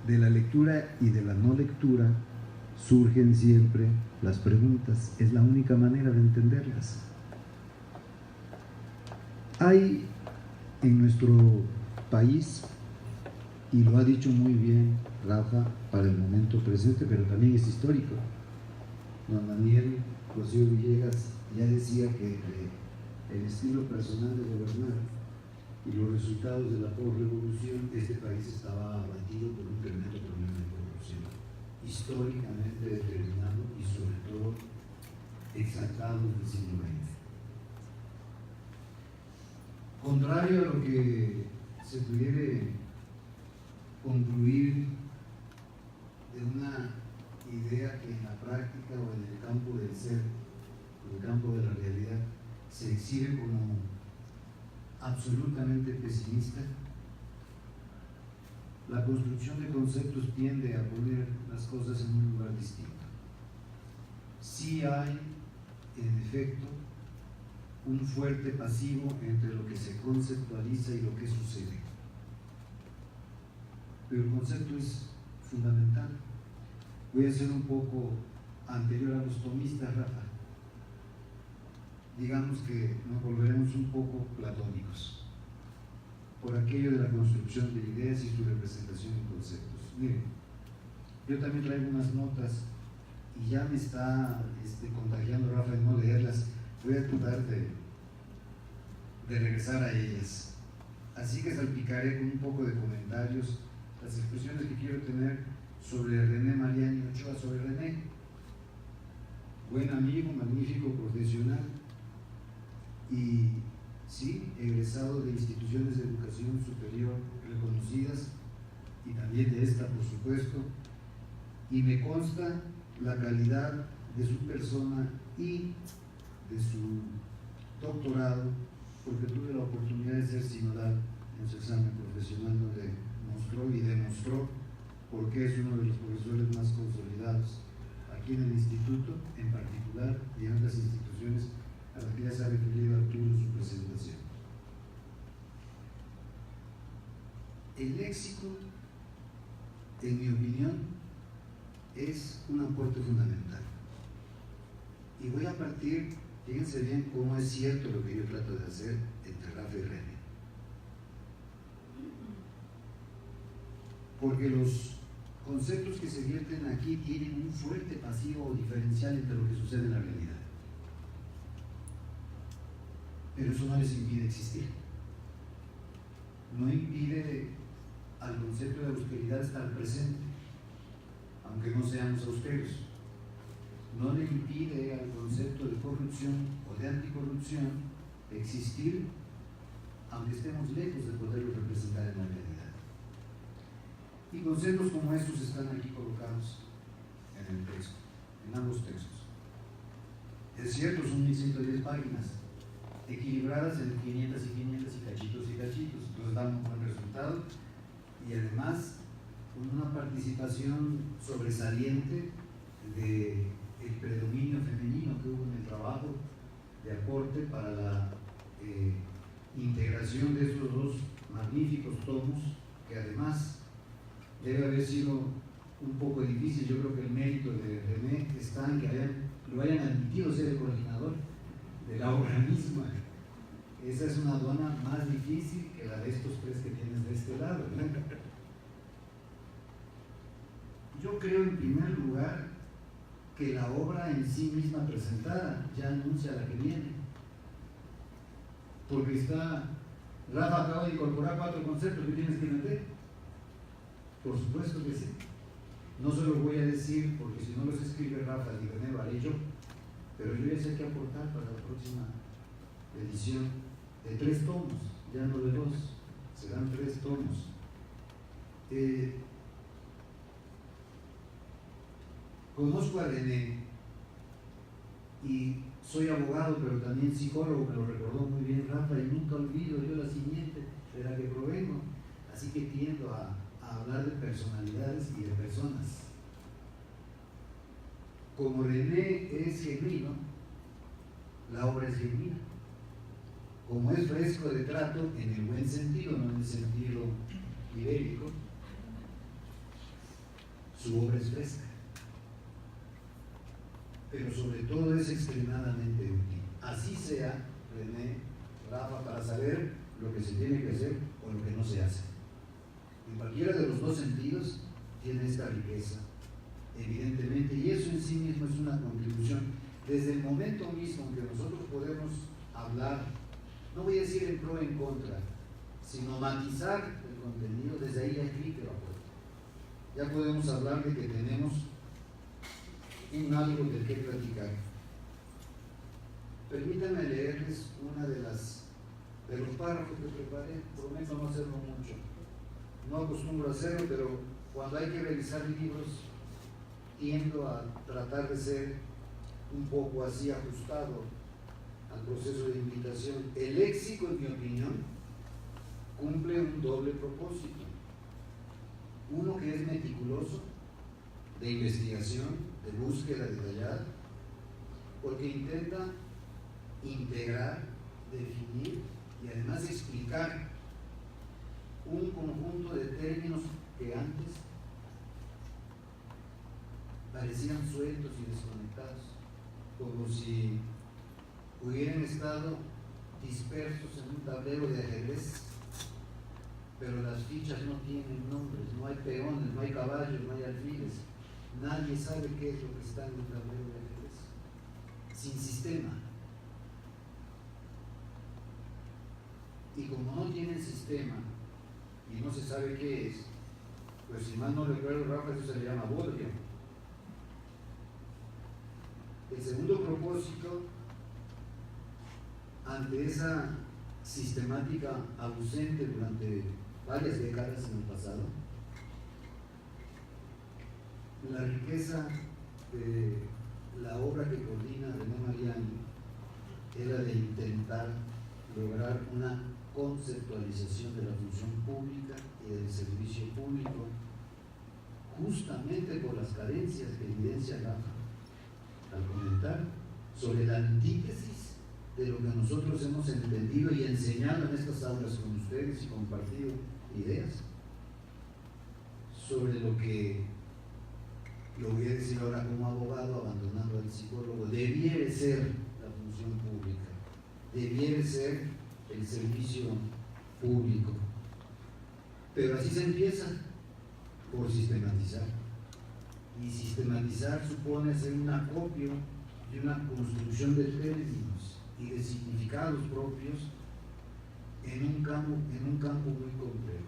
de la lectura y de la no lectura surgen siempre las preguntas, es la única manera de entenderlas. Hay en nuestro país, y lo ha dicho muy bien Rafa para el momento presente, pero también es histórico. Don Daniel Rocío Villegas ya decía que el estilo personal de gobernar y los resultados de la posrevolución, este país estaba abatido por un tremendo problema de corrupción, históricamente determinado y sobre todo exaltado en el siglo XX. Contrario a lo que se pudiera concluir de una idea que en la práctica o en el campo del ser, en el campo de la realidad, se exhibe como absolutamente pesimista, la construcción de conceptos tiende a poner las cosas en un lugar distinto. Sí hay, en efecto, un fuerte pasivo entre lo que se conceptualiza y lo que sucede. Pero el concepto es fundamental. Voy a ser un poco anterior a los tomistas, Rafa. Digamos que nos volveremos un poco platónicos por aquello de la construcción de ideas y su representación en conceptos. Miren, yo también traigo unas notas y ya me está contagiando Rafa de no leerlas. Voy a tratar de regresar a ellas. Así que salpicaré con un poco de comentarios las expresiones que quiero tener sobre René Mariani Ochoa. Sobre René, buen amigo, magnífico profesional y sí, egresado de instituciones de educación superior reconocidas y también de esta, por supuesto, y me consta la calidad de su persona y de su doctorado, porque tuve la oportunidad de ser sinodal en su examen profesional donde mostró y demostró por qué es uno de los profesores más consolidados aquí en el instituto, en particular, y en otras instituciones a las que ya se ha referido Arturo en su presentación. El léxico, en mi opinión, es un aporte fundamental. Y voy a partir, fíjense bien cómo es cierto lo que yo trato de hacer entre Rafa y René. Porque los conceptos que se vierten aquí tienen un fuerte pasivo diferencial entre lo que sucede en la realidad. Pero eso no les impide existir. No impide al concepto de austeridad estar presente, aunque no seamos austeros. No le impide al concepto de corrupción o de anticorrupción existir, aunque estemos lejos de poderlo representar en la realidad. Y conceptos como estos están aquí colocados en el texto, en ambos textos. Es cierto, son 1110 páginas, equilibradas en 500 y 500 y cachitos y cachitos, nos dan un buen resultado y además con una participación sobresaliente del predominio femenino que hubo en el trabajo de aporte para la integración de estos dos magníficos tomos, que además debe haber sido un poco difícil. Yo creo que el mérito de René está en que lo hayan admitido ser el coordinador de la obra misma. Esa es una aduana más difícil que la de estos tres que tienes de este lado, ¿no? Yo creo en primer lugar que la obra en sí misma presentada ya anuncia la que viene, porque Rafa acaba de incorporar 4 conceptos que tienes que meter. Por supuesto que sí. No se lo voy a decir porque si no los escribe Rafa y René lo haré yo, pero yo ya sé qué aportar para la próxima edición de 3 tomos, ya no de 2, serán 3 tomos. Conozco a René y soy abogado, pero también psicólogo, me lo recordó muy bien Rafa, y nunca olvido yo la simiente de la que provengo, así que tiendo a hablar de personalidades y de personas. Como René es genuino, la obra es genuina. Como es fresco de trato, en el buen sentido, no en el sentido ibérico, su obra es fresca. Pero sobre todo es extremadamente útil. Así sea, René, Rafa, para saber lo que se tiene que hacer o lo que no se hace. En cualquiera de los dos sentidos tiene esta riqueza, evidentemente, y eso en sí mismo es una contribución. Desde el momento mismo en que nosotros podemos hablar, no voy a decir en pro o en contra, sino matizar el contenido, desde ahí ya escribe la puerta. Ya podemos hablar de que tenemos un algo del que platicar. Permítanme leerles una de los párrafos que preparé, prometo no hacerlo mucho. No acostumbro a hacerlo, pero cuando hay que revisar libros, tiendo a tratar de ser un poco así ajustado al proceso de invitación. El léxico, en mi opinión, cumple un doble propósito. Uno que es meticuloso, de investigación, de búsqueda detallada, porque intenta integrar, definir y además explicar un conjunto de términos que antes parecían sueltos y desconectados, como si hubieran estado dispersos en un tablero de ajedrez, pero las fichas no tienen nombres, no hay peones, no hay caballos, no hay alfiles, nadie sabe qué es lo que está en un tablero de ajedrez, sin sistema. Y como no tienen sistema y no se sabe qué es, pues si mal no recuerdo, Rafa, eso se le llama bodrio. El segundo propósito, ante esa sistemática ausente durante varias décadas en el pasado, la riqueza de la obra que coordina René Mariani era de intentar lograr una conceptualización de la función pública y del servicio público, justamente por las carencias que evidencia Rafa al comentar sobre la antítesis de lo que nosotros hemos entendido y enseñado en estas aulas con ustedes y compartido ideas sobre lo que, lo voy a decir ahora como abogado, abandonando al psicólogo, debiera ser la función pública, debiera ser el servicio público. Pero así se empieza, por sistematizar. Y sistematizar supone hacer un acopio y una construcción de términos y de significados propios en un campo muy complejo.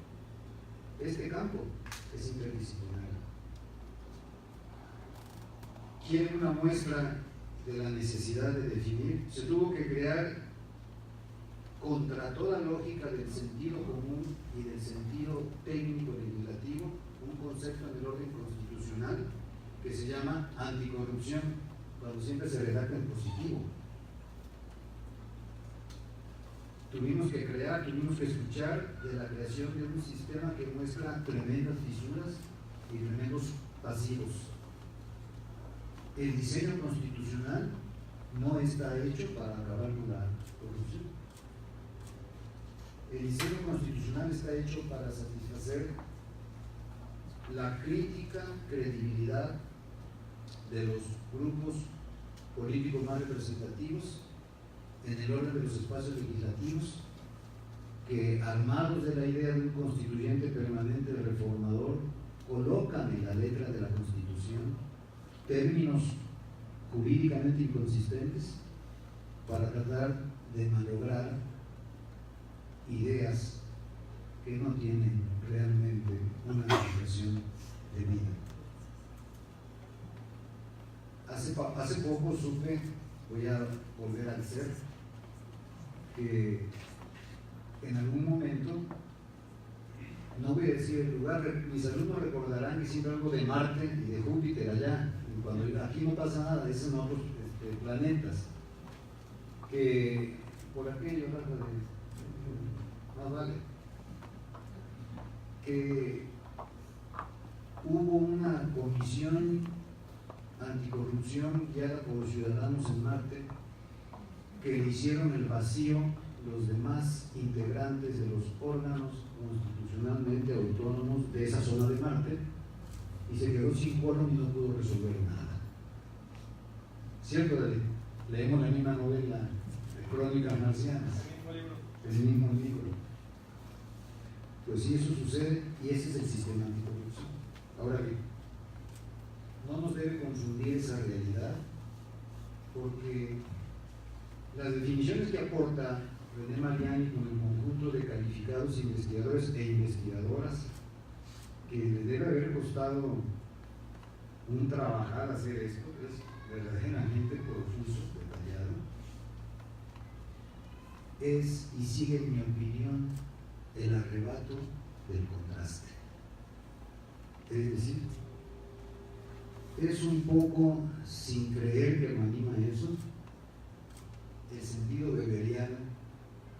Este campo es interdisciplinario. ¿Quiere una muestra de la necesidad de definir? Se tuvo que crear, contra toda lógica del sentido común y del sentido técnico legislativo, un concepto en el orden constitucional que se llama anticorrupción, cuando siempre se redacta en positivo. Tuvimos que escuchar de la creación de un sistema que muestra tremendas fisuras y tremendos pasivos. El diseño constitucional no está hecho para acabar con la corrupción. El diseño constitucional está hecho para satisfacer la crítica credibilidad de los grupos políticos más representativos en el orden de los espacios legislativos, que armados de la idea de un constituyente permanente reformador, colocan en la letra de la Constitución términos jurídicamente inconsistentes para tratar de malograr ideas que no tienen realmente una explicación de vida. Hace poco supe, voy a volver al ser, que en algún momento, no voy a decir el lugar, mis alumnos recordarán que siempre algo de Marte y de Júpiter allá, y cuando aquí no pasa nada, es en otros planetas, que por aquello, más vale, que hubo una comisión anticorrupción guiada por ciudadanos en Marte que le hicieron el vacío los demás integrantes de los órganos constitucionalmente autónomos de esa zona de Marte y se quedó sin quórum y no pudo resolver nada. ¿Cierto, David? Leemos la misma novela de Crónicas Marcianas, el mismo libro. Pues sí, eso sucede y ese es el sistema anticorrupción. Ahora bien, no nos debe confundir esa realidad, porque las definiciones que aporta René Mariani con el conjunto de calificados investigadores e investigadoras, que le debe haber costado un trabajar hacer esto, es verdaderamente profuso, detallado, es y sigue, en mi opinión, el arrebato del contraste. Es decir, es un poco, sin creer que lo anima eso, el sentido weberiano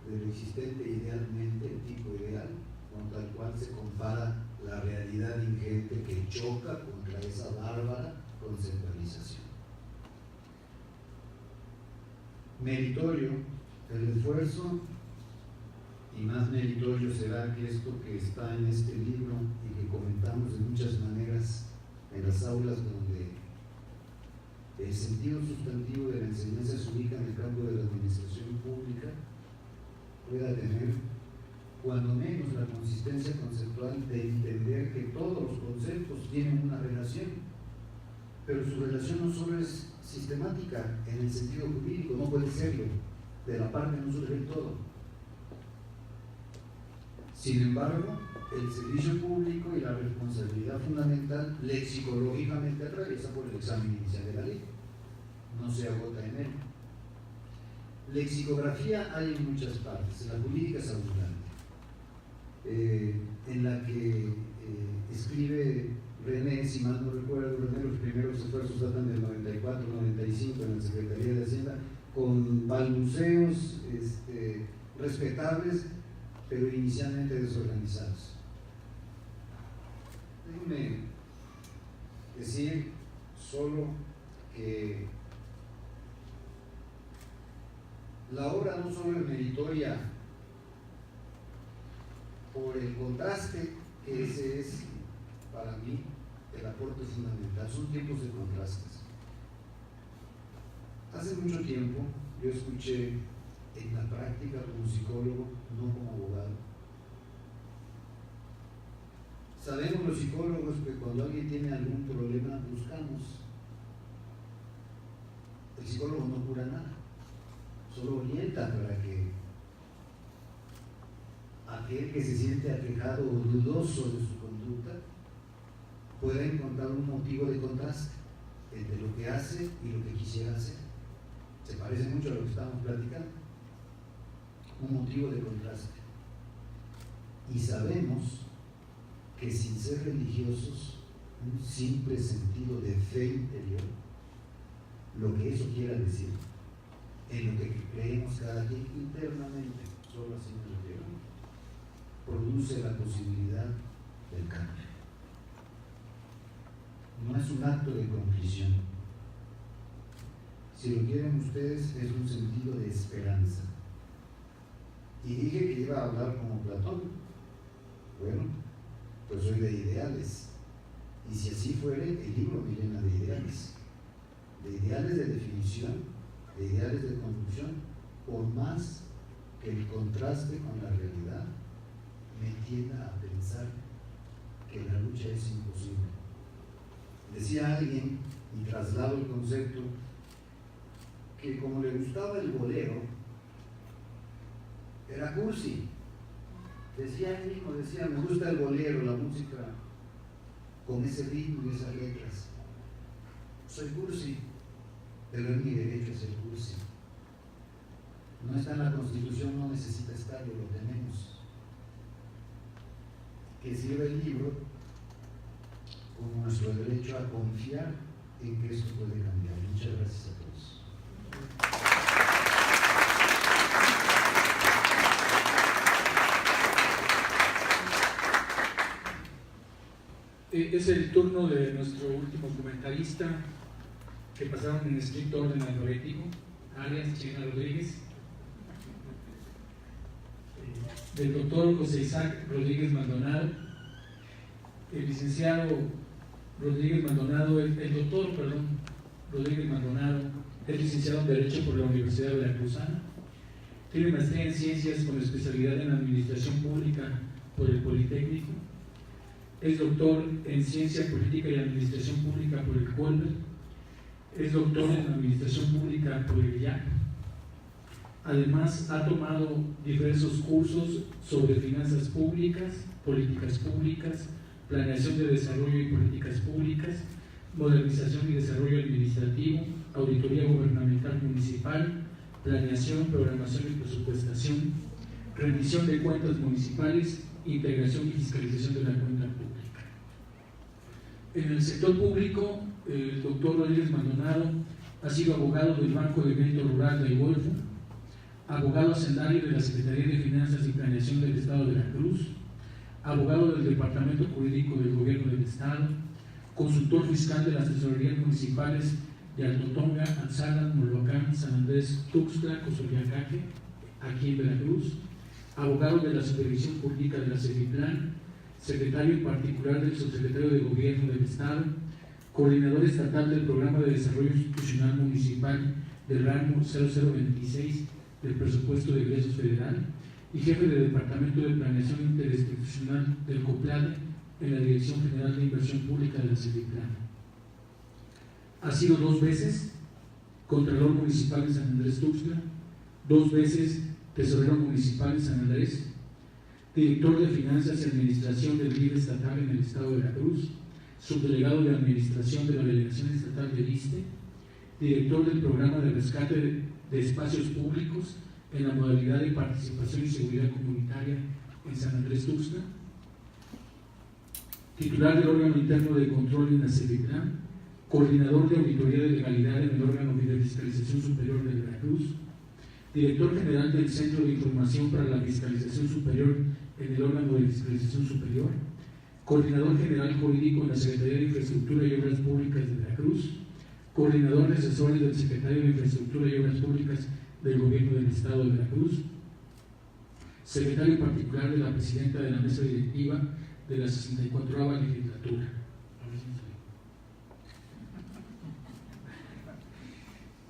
de lo existente idealmente, el tipo ideal, con tal cual se compara la realidad ingente que choca contra esa bárbara conceptualización. Meritorio el esfuerzo, y más meritorio será que esto que está en este libro y que comentamos de muchas maneras en las aulas donde el sentido sustantivo de la enseñanza se ubica en el campo de la administración pública, pueda tener cuando menos la consistencia conceptual de entender que todos los conceptos tienen una relación, pero su relación no solo es sistemática en el sentido jurídico, no puede serlo, de la parte no surge el todo. Sin embargo, el servicio público y la responsabilidad fundamental lexicológicamente atraviesa por el examen inicial de la ley, no se agota en él. Lexicografía hay en muchas partes, la jurídica es abundante, en la que escribe René, si mal no recuerdo, René, los primeros esfuerzos datan del 94-95 en la Secretaría de Hacienda, con balbuceos respetables, pero inicialmente desorganizados. Déjenme decir solo que la obra no solo es meritoria por el contraste, que ese es para mí el aporte fundamental, son tiempos de contrastes. Hace mucho tiempo yo escuché en la práctica como psicólogo, no como abogado. Sabemos los psicólogos que cuando alguien tiene algún problema buscamos. El psicólogo no cura nada, solo orienta para que aquel que se siente aquejado o dudoso de su conducta pueda encontrar un motivo de contraste entre lo que hace y lo que quisiera hacer. Se parece mucho a lo que estamos platicando. Un motivo de contraste. Y sabemos que sin ser religiosos, un simple sentido de fe interior, lo que eso quiera decir, en lo que creemos cada quien internamente, solo así nos lo llevamos, produce la posibilidad del cambio. No es un acto de contrición. Si lo quieren ustedes, es un sentido de esperanza. Y dije que iba a hablar como Platón. Bueno, pues soy de ideales. Y si así fuere, el libro me llena de ideales de definición, de ideales de construcción, por más que el contraste con la realidad me tienda a pensar que la lucha es imposible. Decía alguien, y traslado el concepto, que como le gustaba el bolero, era cursi. Decía él mismo, decía, me gusta el bolero, la música con ese ritmo y esas letras. Soy cursi, pero es mi derecho a ser cursi. No está en la Constitución, no necesita estarlo, lo tenemos. Que sirva el libro como nuestro derecho a confiar en que esto puede cambiar. Muchas gracias a todos. Es el turno de nuestro último comentarista, que pasaron en estricto orden alfabético, alias Chena Rodríguez, del doctor José Isaac Rodríguez Maldonado, el licenciado Rodríguez Maldonado, el doctor Rodríguez Maldonado es licenciado en Derecho por la Universidad Veracruzana, tiene maestría en Ciencias con especialidad en Administración Pública por el Politécnico, es doctor en Ciencia Política y Administración Pública por el Colbert, es doctor en Administración Pública por el IAC. Además, ha tomado diversos cursos sobre finanzas públicas, políticas públicas, planeación de desarrollo y políticas públicas, modernización y desarrollo administrativo, auditoría gubernamental municipal, planeación, programación y presupuestación, rendición de cuentas municipales, integración y fiscalización de la cuenta pública. En el sector público, el doctor Rodríguez Maldonado ha sido abogado del Banco de Crédito Rural del Golfo, abogado hacendario de la Secretaría de Finanzas y Planeación del Estado de Veracruz, abogado del Departamento Jurídico del Gobierno del Estado, consultor fiscal de las tesorerías municipales de Altotonga, Atzalan, Moloacán, San Andrés, Tuxtla, Cozoyacaque, aquí en Veracruz, abogado de la Supervisión Jurídica de la CEFIPLAN, secretario en particular del Subsecretario de Gobierno del Estado, coordinador estatal del Programa de Desarrollo Institucional Municipal del ramo 0026 del Presupuesto de Egresos Federal y jefe del Departamento de Planeación Interinstitucional del COPLADE en la Dirección General de Inversión Pública de la CEFIPLAN. Ha sido 2 veces Contralor Municipal en San Andrés Tuxtla, 2 veces Tesorero Municipal en San Andrés, Director de Finanzas y Administración del DIF estatal en el Estado de Veracruz, Subdelegado de Administración de la Delegación Estatal del ISSSTE, Director del Programa de Rescate de Espacios Públicos en la modalidad de Participación y Seguridad Comunitaria en San Andrés Tuxtla, titular del órgano interno de control en la CEFIPLAN, coordinador de auditoría de legalidad en el órgano de fiscalización superior de Veracruz, director general del Centro de Información para la Fiscalización Superior en el órgano de fiscalización superior, coordinador general jurídico en la Secretaría de Infraestructura y Obras Públicas de Veracruz, coordinador de asesores del Secretario de Infraestructura y Obras Públicas del Gobierno del Estado de Veracruz, secretario particular de la presidenta de la mesa directiva de la 64ª legislatura.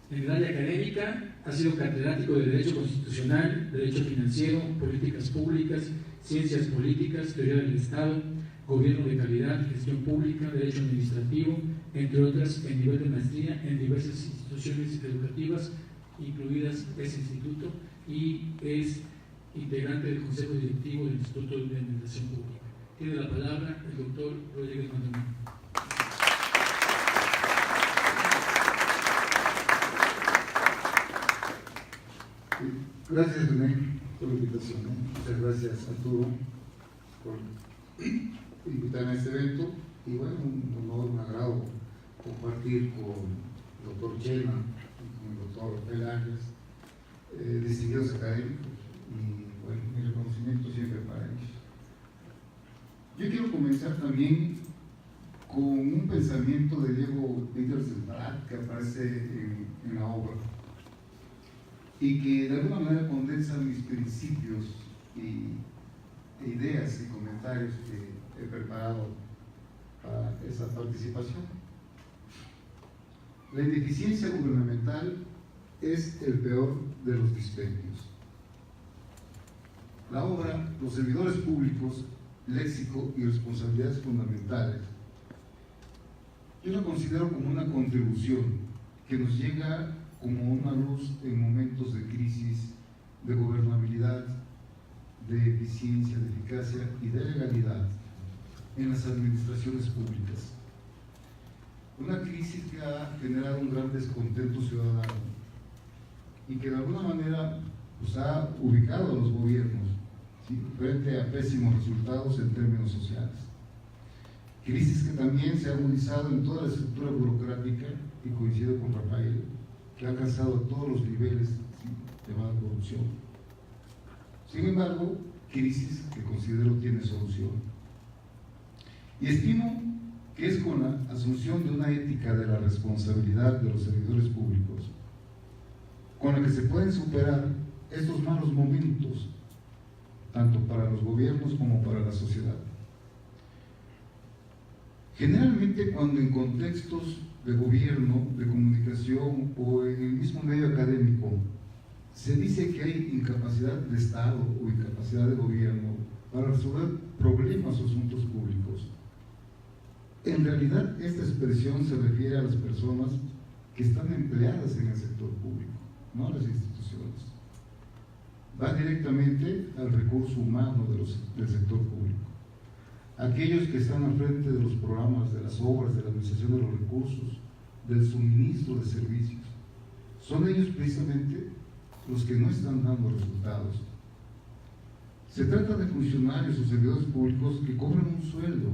En el área académica ha sido catedrático de Derecho Constitucional, Derecho Financiero, Políticas Públicas, Ciencias Políticas, Teoría del Estado, Gobierno de Calidad, Gestión Pública, Derecho Administrativo, entre otras, en nivel de maestría en diversas instituciones educativas, incluidas ese instituto, y es integrante del Consejo Directivo del Instituto de Administración Pública. Tiene la palabra el doctor Rodríguez Maldonado. Gracias, René, por la invitación. Muchas gracias, Arturo, por invitarme a este evento. Y bueno, un honor, un agrado compartir con el doctor Chema y con el doctor Rafael Ángeles, distinguidos académicos, y bueno, mi reconocimiento siempre para ellos. Yo quiero comenzar también con un pensamiento de Diego Wittgenstein que aparece en la obra, y que de alguna manera condensa mis principios e ideas y comentarios que he preparado para esa participación. La ineficiencia gubernamental es el peor de los dispendios. La obra Los servidores públicos, léxico y responsabilidades fundamentales, yo la considero como una contribución que nos llega como una luz en momentos de crisis, de gobernabilidad, de eficiencia, de eficacia y de legalidad en las administraciones públicas. Una crisis que ha generado un gran descontento ciudadano y que de alguna manera pues, ha ubicado a los gobiernos, ¿sí?, frente a pésimos resultados en términos sociales. Crisis que también se ha agudizado en toda la estructura burocrática, y coincido con Rafael, que ha alcanzado todos los niveles, ¿sí?, llamada corrupción. Sin embargo, crisis que considero tiene solución. Y estimo que es con la asunción de una ética de la responsabilidad de los servidores públicos con la que se pueden superar estos malos momentos, tanto para los gobiernos como para la sociedad. Generalmente, cuando en contextos de gobierno, de comunicación o en el mismo medio académico se dice que hay incapacidad de Estado o incapacidad de gobierno para resolver problemas o asuntos públicos, en realidad esta expresión se refiere a las personas que están empleadas en el sector público, no a las instituciones. Va directamente al recurso humano del sector público. Aquellos que están al frente de los programas, de las obras, de la administración de los recursos, del suministro de servicios, son ellos precisamente los que no están dando resultados. Se trata de funcionarios o servidores públicos que cobran un sueldo,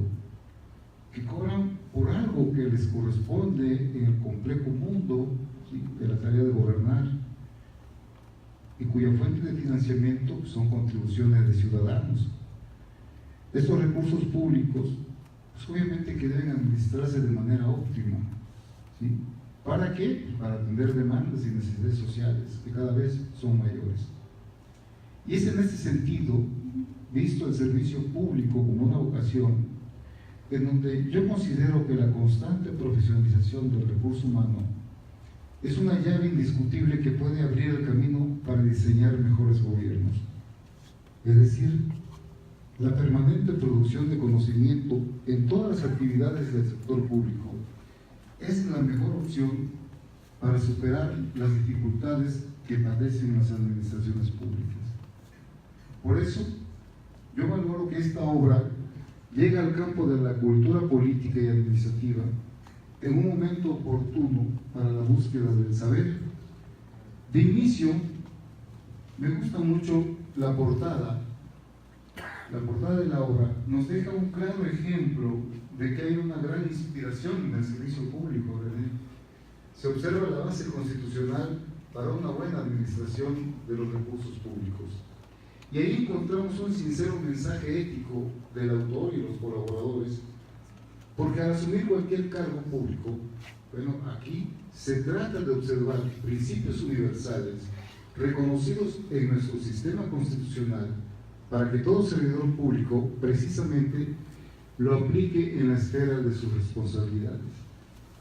que cobran por algo que les corresponde en el complejo mundo, ¿sí?, de la tarea de gobernar, y cuya fuente de financiamiento son contribuciones de ciudadanos. Estos recursos públicos, pues obviamente que deben administrarse de manera óptima, ¿sí? ¿Para qué? Pues para atender demandas y necesidades sociales que cada vez son mayores. Y es en este sentido, visto el servicio público como una vocación, en donde yo considero que la constante profesionalización del recurso humano es una llave indiscutible que puede abrir el camino para diseñar mejores gobiernos. Es decir, la permanente producción de conocimiento en todas las actividades del sector público es la mejor opción para superar las dificultades que padecen las administraciones públicas. Por eso, yo valoro que esta obra llega al campo de la cultura política y administrativa en un momento oportuno para la búsqueda del saber. De inicio, me gusta mucho la portada. La portada de la obra nos deja un claro ejemplo de que hay una gran inspiración en el servicio público, ¿verdad? Se observa la base constitucional para una buena administración de los recursos públicos. Y ahí encontramos un sincero mensaje ético del autor y los colaboradores, porque al asumir cualquier cargo público, bueno, aquí se trata de observar principios universales reconocidos en nuestro sistema constitucional para que todo servidor público precisamente lo aplique en la esfera de sus responsabilidades.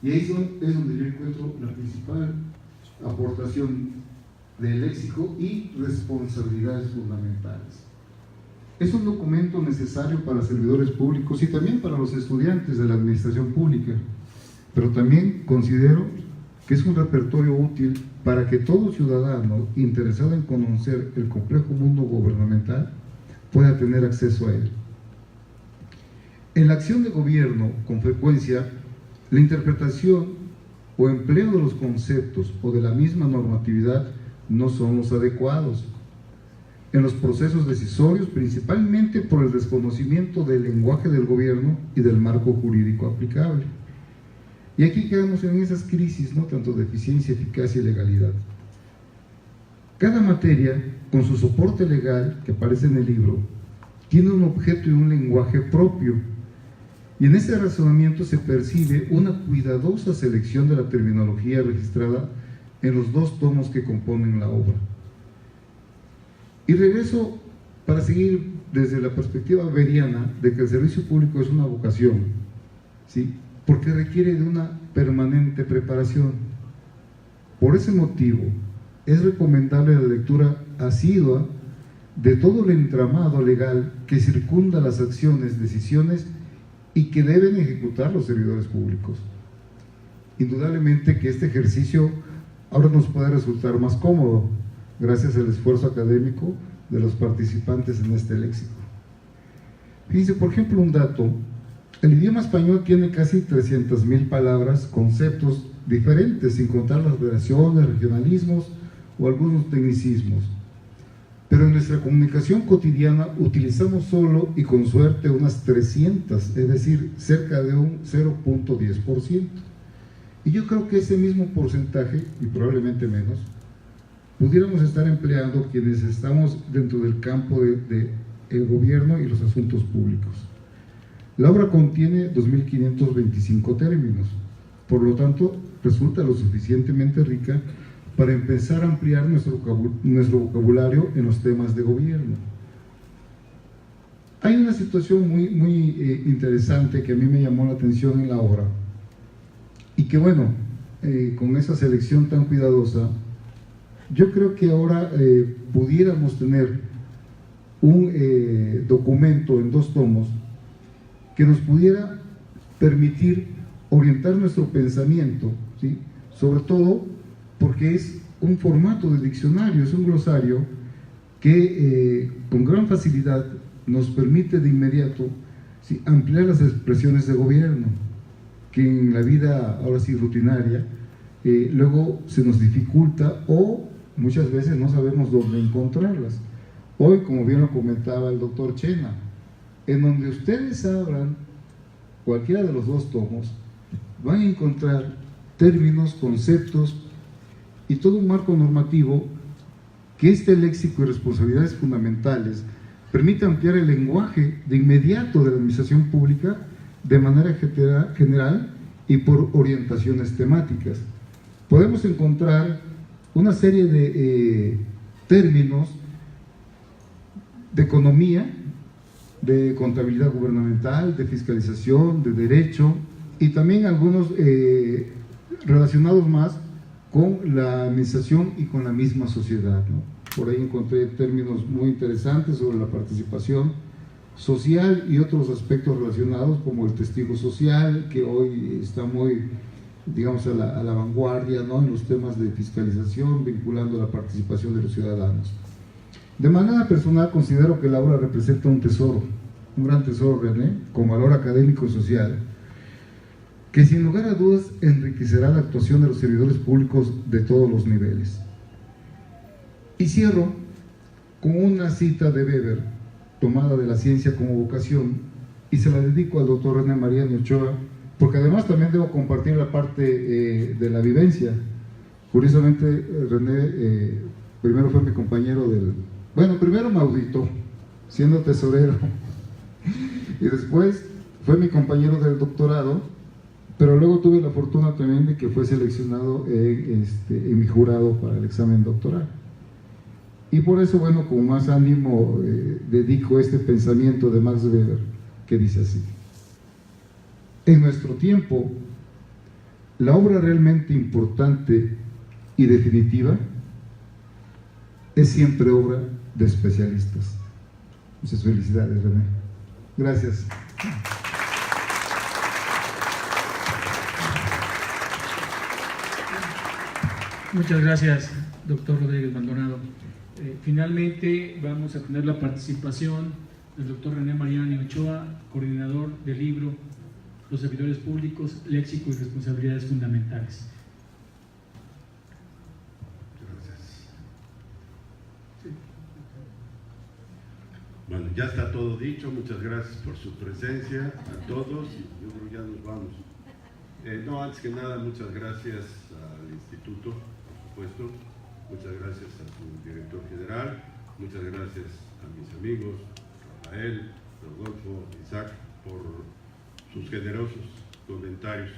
Y ahí es donde yo encuentro la principal aportación del léxico y responsabilidades fundamentales. Es un documento necesario para servidores públicos y también para los estudiantes de la administración pública, pero también considero que es un repertorio útil para que todo ciudadano interesado en conocer el complejo mundo gubernamental pueda tener acceso a él. En la acción de gobierno, con frecuencia, la interpretación o empleo de los conceptos o de la misma normatividad no son los adecuados. En los procesos decisorios, principalmente por el desconocimiento del lenguaje del gobierno y del marco jurídico aplicable. Y aquí quedamos en esas crisis, ¿no? Tanto de eficiencia, eficacia y legalidad. Cada materia, con su soporte legal que aparece en el libro, tiene un objeto y un lenguaje propio. Y en ese razonamiento se percibe una cuidadosa selección de la terminología registrada en los 2 tomos que componen la obra. Y regreso para seguir desde la perspectiva beberiana de que el servicio público es una vocación, ¿sí? Porque requiere de una permanente preparación. Por ese motivo, es recomendable la lectura asidua de todo el entramado legal que circunda las acciones, decisiones y que deben ejecutar los servidores públicos. Indudablemente que este ejercicio ahora nos puede resultar más cómodo, gracias al esfuerzo académico de los participantes en este léxico. Fíjense, por ejemplo, un dato: el idioma español tiene casi 300,000 palabras, conceptos diferentes, sin contar las relaciones, regionalismos o algunos tecnicismos. Pero en nuestra comunicación cotidiana utilizamos solo y con suerte unas 300, es decir, cerca de un 0.10%. Y yo creo que ese mismo porcentaje, y probablemente menos, pudiéramos estar empleando quienes estamos dentro del campo del gobierno y los asuntos públicos. La obra contiene 2.525 términos, por lo tanto resulta lo suficientemente rica para empezar a ampliar nuestro vocabulario en los temas de gobierno. Hay una situación muy interesante que a mí me llamó la atención en la obra, y que bueno, con esa selección tan cuidadosa, yo creo que ahora pudiéramos tener un documento en 2 tomos que nos pudiera permitir orientar nuestro pensamiento, ¿sí? Sobre todo porque es un formato de diccionario, es un glosario que con gran facilidad nos permite de inmediato, ¿sí?, ampliar las expresiones de gobierno, que en la vida ahora sí rutinaria luego se nos dificulta o muchas veces no sabemos dónde encontrarlas. Hoy, como bien lo comentaba el doctor Chena, en donde ustedes abran cualquiera de los 2 tomos, van a encontrar términos, conceptos y todo un marco normativo que este léxico y responsabilidades fundamentales permite ampliar el lenguaje de inmediato de la administración pública de manera general y por orientaciones temáticas. Podemos encontrar una serie de términos de economía, de contabilidad gubernamental, de fiscalización, de derecho, y también algunos relacionados más con la administración y con la misma sociedad, ¿no? Por ahí encontré términos muy interesantes sobre la participación social y otros aspectos relacionados, como el testigo social, que hoy está muy, digamos, a la vanguardia, ¿no?, en los temas de fiscalización, vinculando la participación de los ciudadanos. De manera personal, considero que la obra representa un tesoro, un gran tesoro, René, con valor académico y social, que sin lugar a dudas enriquecerá la actuación de los servidores públicos de todos los niveles. Y cierro con una cita de Weber, tomada de La ciencia como vocación, y se la dedico al doctor René Mariani Ochoa, porque además también debo compartir la parte de la vivencia Curiosamente, René primero fue mi compañero primero me auditó, siendo tesorero, y después fue mi compañero del doctorado, pero luego tuve la fortuna también de que fue seleccionado en mi jurado para el examen doctoral. Y por eso, bueno, con más ánimo dedico este pensamiento de Max Weber, que dice así: en nuestro tiempo, la obra realmente importante y definitiva es siempre obra de especialistas. Muchas felicidades, René. Gracias. Muchas gracias, doctor Rodríguez Maldonado. Finalmente vamos a tener la participación del doctor René Mariani Ochoa, coordinador del libro Los servidores públicos, léxico y responsabilidades fundamentales. Gracias. Bueno, ya está todo dicho. Muchas gracias por su presencia a todos. Yo creo que ya nos vamos. Antes que nada, muchas gracias al instituto, por supuesto. Muchas gracias a su director general. Muchas gracias a mis amigos, Rafael, Rodolfo, Isaac, por sus generosos comentarios.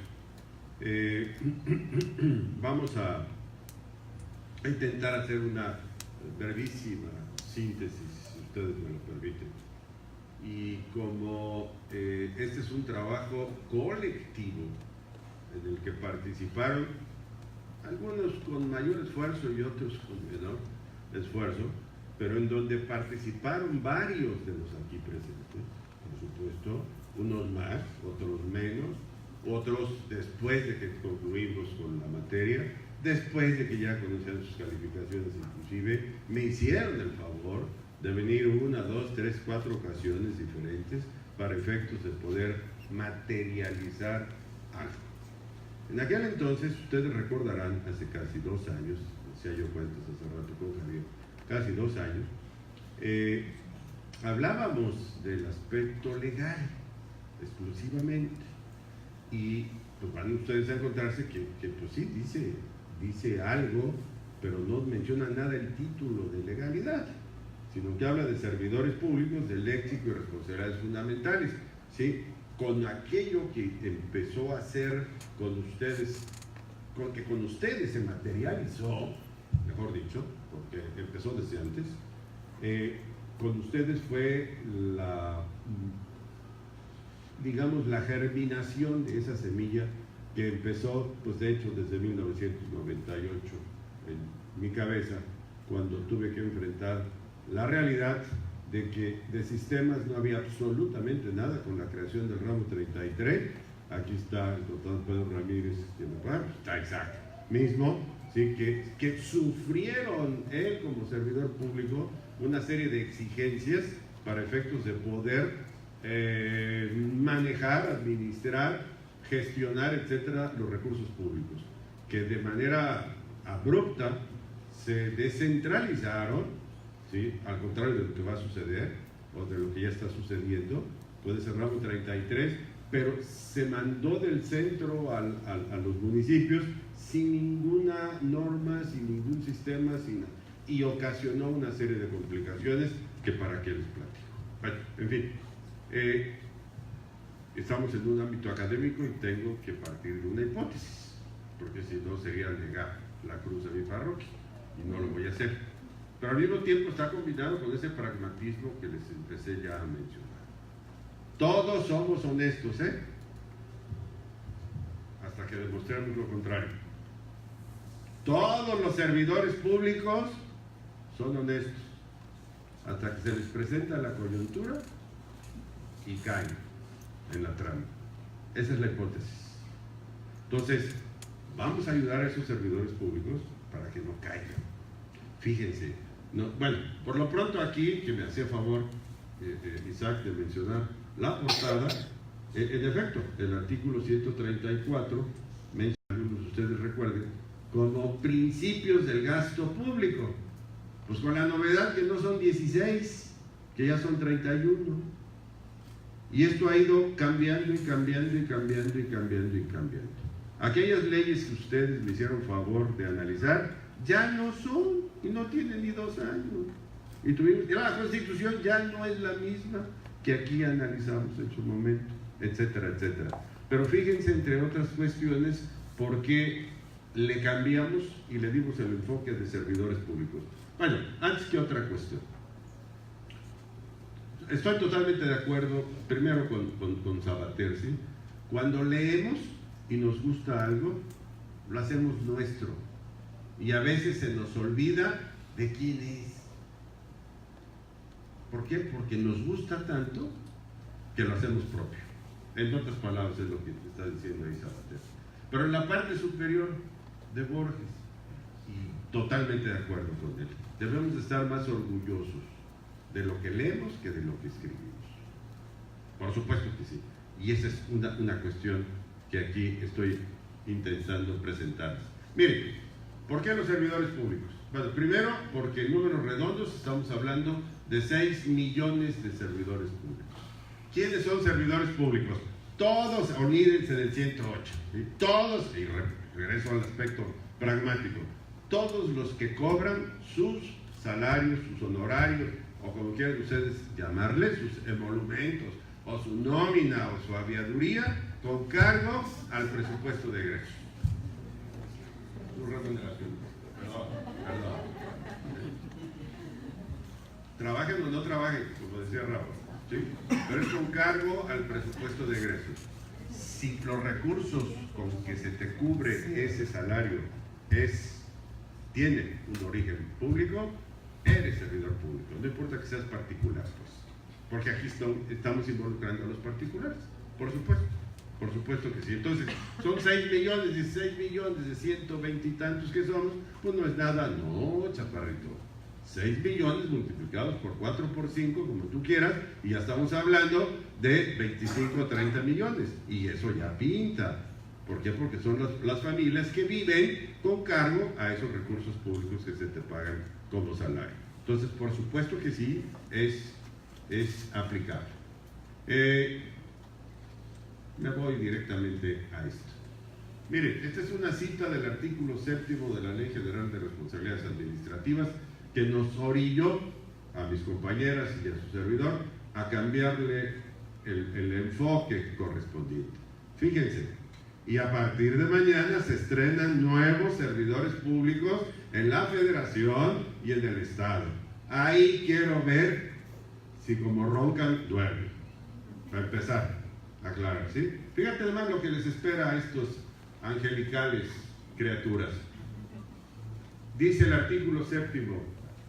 Vamos a intentar hacer una brevísima síntesis, si ustedes me lo permiten. Y como este es un trabajo colectivo en el que participaron algunos con mayor esfuerzo y otros con menor esfuerzo, pero en donde participaron varios de los aquí presentes, por supuesto, unos más, otros menos, otros después de que concluimos con la materia, después de que ya conocían sus calificaciones, inclusive me hicieron el favor de venir 1, 2, 3, 4 ocasiones diferentes para efectos de poder materializar algo. En aquel entonces, ustedes recordarán, hace casi 2 años, decía yo cuentas hace rato con Javier, casi 2 años, hablábamos del aspecto legal exclusivamente, y pues van ustedes a encontrarse que pues sí, dice algo, pero no menciona nada el título de legalidad, sino que habla de servidores públicos, de léxico y responsabilidades fundamentales, ¿sí? Con aquello que empezó a hacer con ustedes, que con ustedes se materializó, mejor dicho, porque empezó desde antes, con ustedes fue digamos, la germinación de esa semilla que empezó, pues de hecho, desde 1998 en mi cabeza, cuando tuve que enfrentar la realidad de que de sistemas no había absolutamente nada con la creación del ramo 33. Aquí está el doctor Pedro Ramírez, está exacto, mismo, ¿sí? que sufrieron él como servidor público una serie de exigencias para efectos de poder manejar, administrar, gestionar, etcétera, los recursos públicos, que de manera abrupta se descentralizaron, ¿sí? Al contrario de lo que va a suceder, o de lo que ya está sucediendo, puede ser ramo 33, pero se mandó del centro a los municipios sin ninguna norma, sin ningún sistema, y ocasionó una serie de complicaciones que para qué les platico. Bueno, en fin, estamos en un ámbito académico y tengo que partir de una hipótesis, porque si no sería negar la cruz de mi parroquia, y no lo voy a hacer. Pero al mismo tiempo está combinado con ese pragmatismo que les empecé ya a mencionar. Todos somos honestos, hasta que demostremos lo contrario. Todos los servidores públicos son honestos, hasta que se les presenta la coyuntura y caen en la trama. Esa es la hipótesis. Entonces, vamos a ayudar a esos servidores públicos para que no caigan. Fíjense, bueno, por lo pronto aquí, que me hacía favor Isaac de mencionar la portada, en efecto, el artículo 134 menciona, algunos de ustedes recuerden, como principios del gasto público, pues con la novedad que no son 16, que ya son 31, y esto ha ido cambiando y cambiando y cambiando y cambiando y cambiando. Aquellas leyes que ustedes me hicieron favor de analizar ya no son, y no tienen ni 2 años. Y la Constitución ya no es la misma que aquí analizamos en su momento, etcétera, etcétera. Pero fíjense, entre otras cuestiones, por qué le cambiamos y le dimos el enfoque de servidores públicos. Bueno, antes que otra cuestión, estoy totalmente de acuerdo, primero con Sabater, ¿sí? Cuando leemos y nos gusta algo, lo hacemos nuestro. Y a veces se nos olvida de quién es. ¿Por qué? Porque nos gusta tanto que lo hacemos propio. En otras palabras es lo que te está diciendo ahí Sabater. Pero en la parte superior de Borges, y totalmente de acuerdo con él, debemos de estar más orgullosos de lo que leemos que de lo que escribimos. Por supuesto que sí. Y esa es una cuestión que aquí estoy intentando presentarles. Miren, ¿por qué los servidores públicos? Bueno, primero, porque en números redondos estamos hablando de 6 millones de servidores públicos. ¿Quiénes son servidores públicos? Todos, olvídense del 108, ¿sí? Todos, y regreso al aspecto pragmático, todos los que cobran sus salarios, sus honorarios, o como quieran ustedes llamarles, sus emolumentos, o su nómina, o su aviaduría, con cargo al presupuesto de egresos. Su remuneración. Perdón. Trabajen o no trabajen, como decía Rafa, ¿sí? Pero es con cargo al presupuesto de egresos. Si los recursos con que se te cubre ese salario tiene un origen público, eres servidor público, no importa que seas particular, pues, porque aquí estamos involucrando a los particulares, por supuesto que sí. Entonces, son 6 millones, 16 millones de 120 y tantos que somos, pues no es nada, no, chaparrito. 6 millones multiplicados por 4 por 5, como tú quieras, y ya estamos hablando de 25 o 30 millones, y eso ya pinta. ¿Por qué? Porque son las familias que viven con cargo a esos recursos públicos que se te pagan como salario. Entonces, por supuesto que sí, es aplicable. Me voy directamente a esto. Mire, esta es una cita del artículo 7º de la Ley General de Responsabilidades Administrativas que nos orilló a mis compañeras y a su servidor a cambiarle el enfoque correspondiente. Fíjense, y a partir de mañana se estrenan nuevos servidores públicos en la Federación y en el Estado. Ahí quiero ver si como roncan duermen. Para empezar, aclarar, ¿sí? Fíjate además lo que les espera a estos angelicales criaturas. Dice el artículo 7º,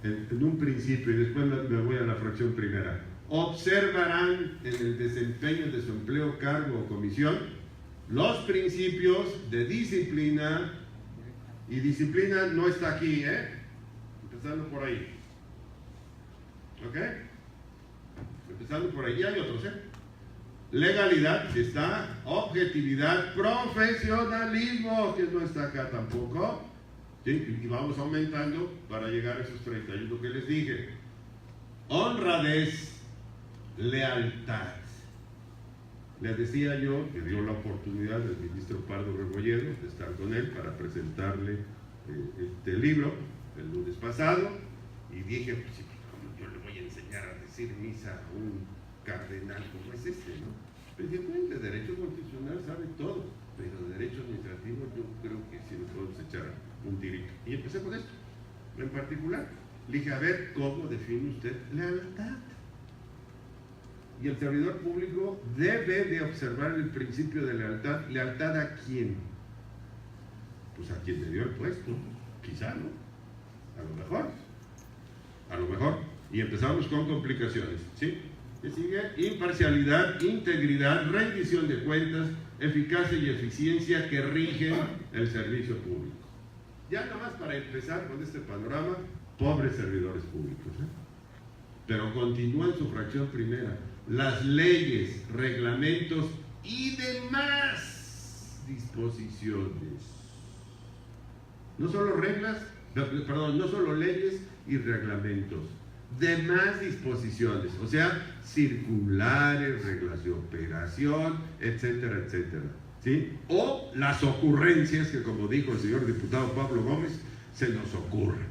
en un principio, y después me voy a la fracción primera. Observarán en el desempeño de su empleo, cargo o comisión los principios de disciplina, y disciplina no está aquí, empezando por ahí, ¿ok? Empezando por ahí, y hay otros, legalidad, sí está, objetividad, profesionalismo, que no está acá tampoco, ¿sí? Y vamos aumentando para llegar a esos 31 que les dije. Honradez, lealtad. Les decía yo que dio la oportunidad del ministro Pardo Rebolledo de estar con él para presentarle este libro el lunes pasado, y dije, pues, ¿cómo yo le voy a enseñar a decir misa a un cardenal como es este, no? Pues dije, bueno, de derecho constitucional sabe todo, pero de derecho administrativo yo creo que sí le podemos echar un tirito. Y empecé con esto, en particular. Le dije, a ver, ¿cómo define usted lealtad? Y el servidor público debe de observar el principio de lealtad. ¿Lealtad a quién? Pues a quien le dio el puesto, quizá, ¿no? A lo mejor. Y empezamos con complicaciones, ¿sí? ¿Qué sigue? Imparcialidad, integridad, rendición de cuentas, eficacia y eficiencia que rigen el servicio público. Ya nada más para empezar con este panorama, pobres servidores públicos, Pero continúa en su fracción primera. Las leyes, reglamentos y demás disposiciones. No solo no solo leyes y reglamentos, demás disposiciones, o sea, circulares, reglas de operación, etcétera, etcétera. ¿sí? O las ocurrencias que, como dijo el señor diputado Pablo Gómez, se nos ocurren,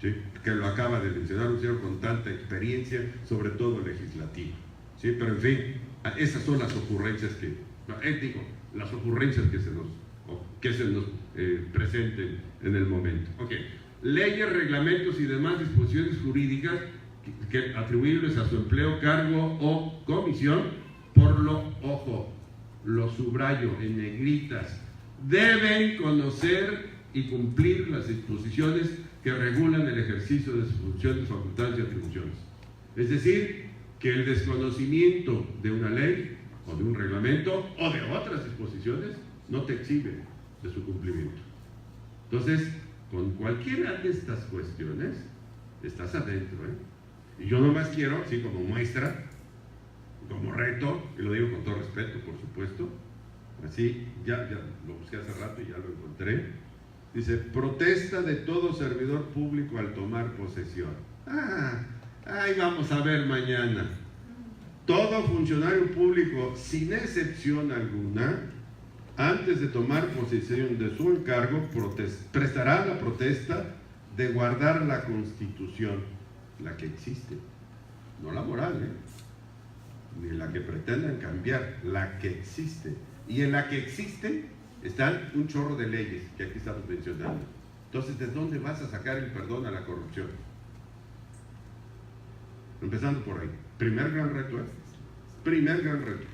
¿sí? Que lo acaba de mencionar un señor con tanta experiencia, sobre todo legislativa, ¿sí? Pero en fin, esas son las ocurrencias que, las ocurrencias que se nos presenten en el momento. Okay. Leyes, reglamentos y demás disposiciones jurídicas que atribuibles a su empleo, cargo o comisión, por lo subrayo en negritas, deben conocer y cumplir las disposiciones que regulan el ejercicio de sus funciones, facultades y atribuciones. Es decir, que el desconocimiento de una ley o de un reglamento o de otras disposiciones no te exhibe de su cumplimiento. Entonces, con cualquiera de estas cuestiones estás adentro, ¿eh? Y yo nomás quiero, así como muestra, como reto, y lo digo con todo respeto, por supuesto, así, ya lo busqué hace rato y ya lo encontré. Dice: protesta de todo servidor público al tomar posesión. Ahí vamos a ver mañana. Todo funcionario público, sin excepción alguna, antes de tomar posesión de su encargo, prestará la protesta de guardar la Constitución, la que existe, no la moral, ni la que pretendan cambiar, la que existe. Y en la que existe están un chorro de leyes que aquí estamos mencionando. Entonces, ¿de dónde vas a sacar el perdón a la corrupción? Empezando por ahí. Primer gran reto, primer gran reto.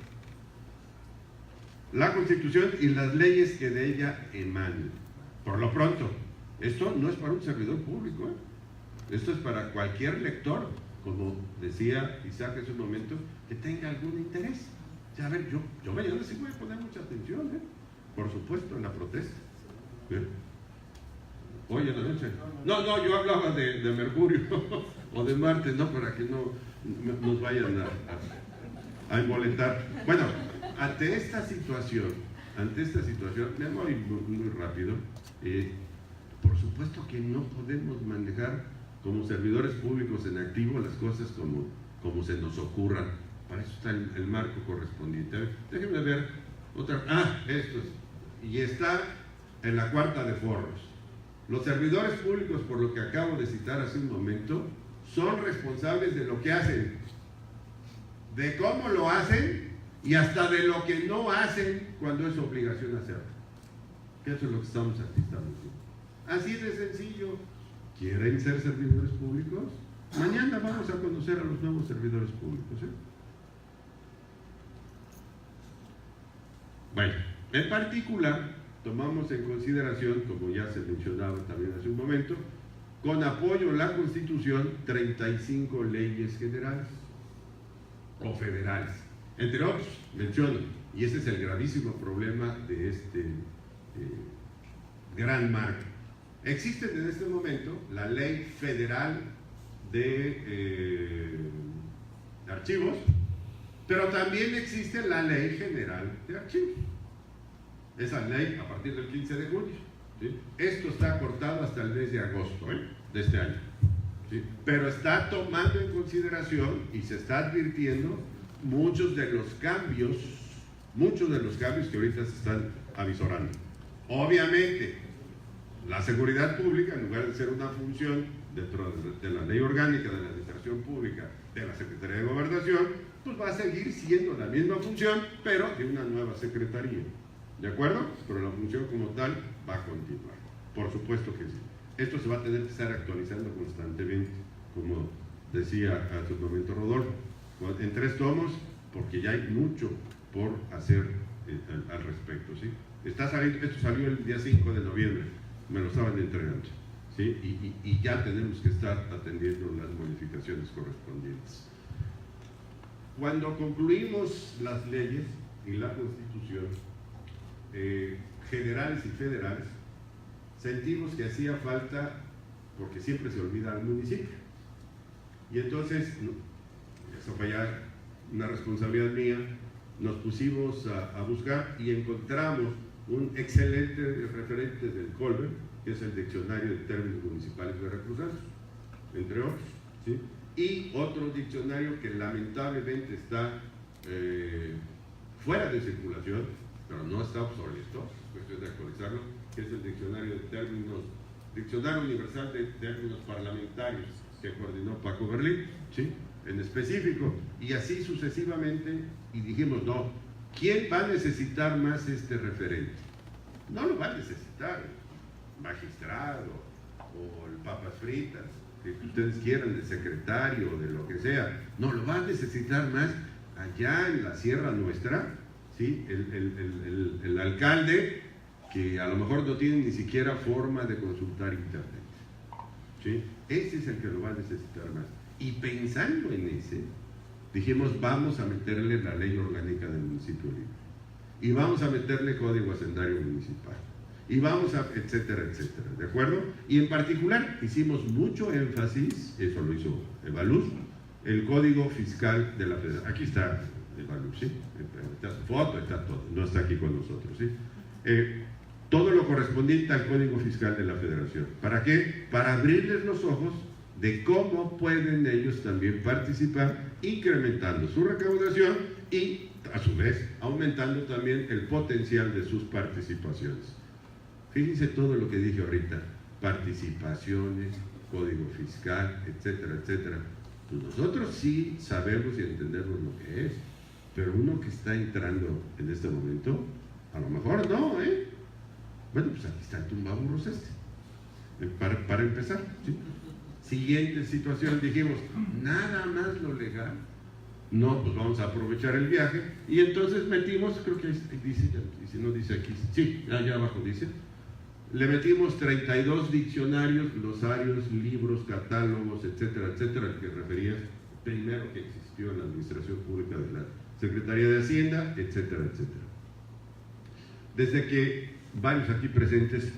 La Constitución y las leyes que de ella emanan. Por lo pronto, esto no es para un servidor público, esto es para cualquier lector, como decía Isaac hace un momento, que tenga algún interés. Ya, a ver, yo mañana sí voy a poner mucha atención, por supuesto, en la protesta. Hoy en la noche. No, yo hablaba de Mercurio o de Marte, no, para que no nos vayan a emboletar. Bueno, ante esta situación, me voy muy rápido, por supuesto que no podemos manejar como servidores públicos en activo las cosas como se nos ocurran. Para eso está el marco correspondiente. Déjenme ver otra. Esto es. Y está en la cuarta de forros. Los servidores públicos, por lo que acabo de citar hace un momento, son responsables de lo que hacen, de cómo lo hacen y hasta de lo que no hacen cuando es obligación hacerlo. Que eso es lo que estamos aquí estableciendo. Así de sencillo. ¿Quieren ser servidores públicos? Mañana vamos a conocer a los nuevos servidores públicos. Bueno, en particular, tomamos en consideración, como ya se mencionaba también hace un momento, con apoyo a la Constitución, 35 leyes generales o federales. Entre otros, menciono, y ese es el gravísimo problema de este gran marco. Existe en este momento la Ley Federal de Archivos, pero también existe la Ley General de Archivos. Esa ley a partir del 15 de junio. ¿Sí? Esto está cortado hasta el mes de agosto de este año. ¿Sí? Pero está tomando en consideración y se está advirtiendo muchos de los cambios que ahorita se están avisorando. Obviamente, la seguridad pública, en lugar de ser una función dentro de la ley orgánica de la administración pública de la Secretaría de Gobernación, pues va a seguir siendo la misma función, pero de una nueva secretaría. ¿De acuerdo? Pero la función como tal va a continuar. Por supuesto que sí. Esto se va a tener que estar actualizando constantemente, como decía hace un momento Rodolfo, en 3 tomos, porque ya hay mucho por hacer al respecto, ¿sí? Esto salió el día 5 de noviembre, me lo estaban entregando, ¿sí? Y ya tenemos que estar atendiendo las modificaciones correspondientes. Cuando concluimos las leyes y la Constitución, generales y federales, sentimos que hacía falta, porque siempre se olvida al municipio, y entonces, eso fue ya una responsabilidad mía, nos pusimos a buscar y encontramos un excelente referente del Colbert, que es el Diccionario de Términos Municipales Veracruzanos, entre otros, ¿sí? Y otro diccionario que lamentablemente está fuera de circulación, pero no está obsoleto, es cuestión de actualizarlo, que es el Diccionario Universal de Términos Parlamentarios, que coordinó Paco Berlín, ¿sí? En específico, y así sucesivamente, y dijimos, no, ¿quién va a necesitar más este referente? No lo va a necesitar el magistrado o el papas fritas, que ustedes quieran, de secretario, de lo que sea, no, lo va a necesitar más allá en la sierra nuestra, ¿sí? El alcalde, que a lo mejor no tiene ni siquiera forma de consultar internet, ¿sí? Ese es el que lo va a necesitar más. Y pensando en ese, dijimos, vamos a meterle la ley orgánica del municipio libre, y vamos a meterle código hacendario municipal, y vamos a, etcétera, etcétera, ¿de acuerdo? Y en particular hicimos mucho énfasis, eso lo hizo Evaluz, el código fiscal de la federación. Aquí está Evaluz, ¿sí? Está su foto, está todo, no está aquí con nosotros, ¿sí? Todo lo correspondiente al código fiscal de la federación. ¿Para qué? Para abrirles los ojos de cómo pueden ellos también participar, incrementando su recaudación y, a su vez, aumentando también el potencial de sus participaciones. Fíjense todo lo que dije ahorita: participaciones, código fiscal, etcétera, etcétera. Pues nosotros sí sabemos y entendemos lo que es, pero uno que está entrando en este momento, a lo mejor no, ¿eh? Bueno, pues aquí está el tumbaburros para empezar, ¿sí? Siguiente situación, dijimos, nada más lo legal, no, pues vamos a aprovechar el viaje, y entonces metimos, creo que dice, y si no dice aquí, sí, allá abajo dice, le metimos 32 diccionarios, glosarios, libros, catálogos, etcétera, etcétera, que refería primero que existió en la administración pública de la Secretaría de Hacienda, etcétera, etcétera. Desde que varios aquí presentes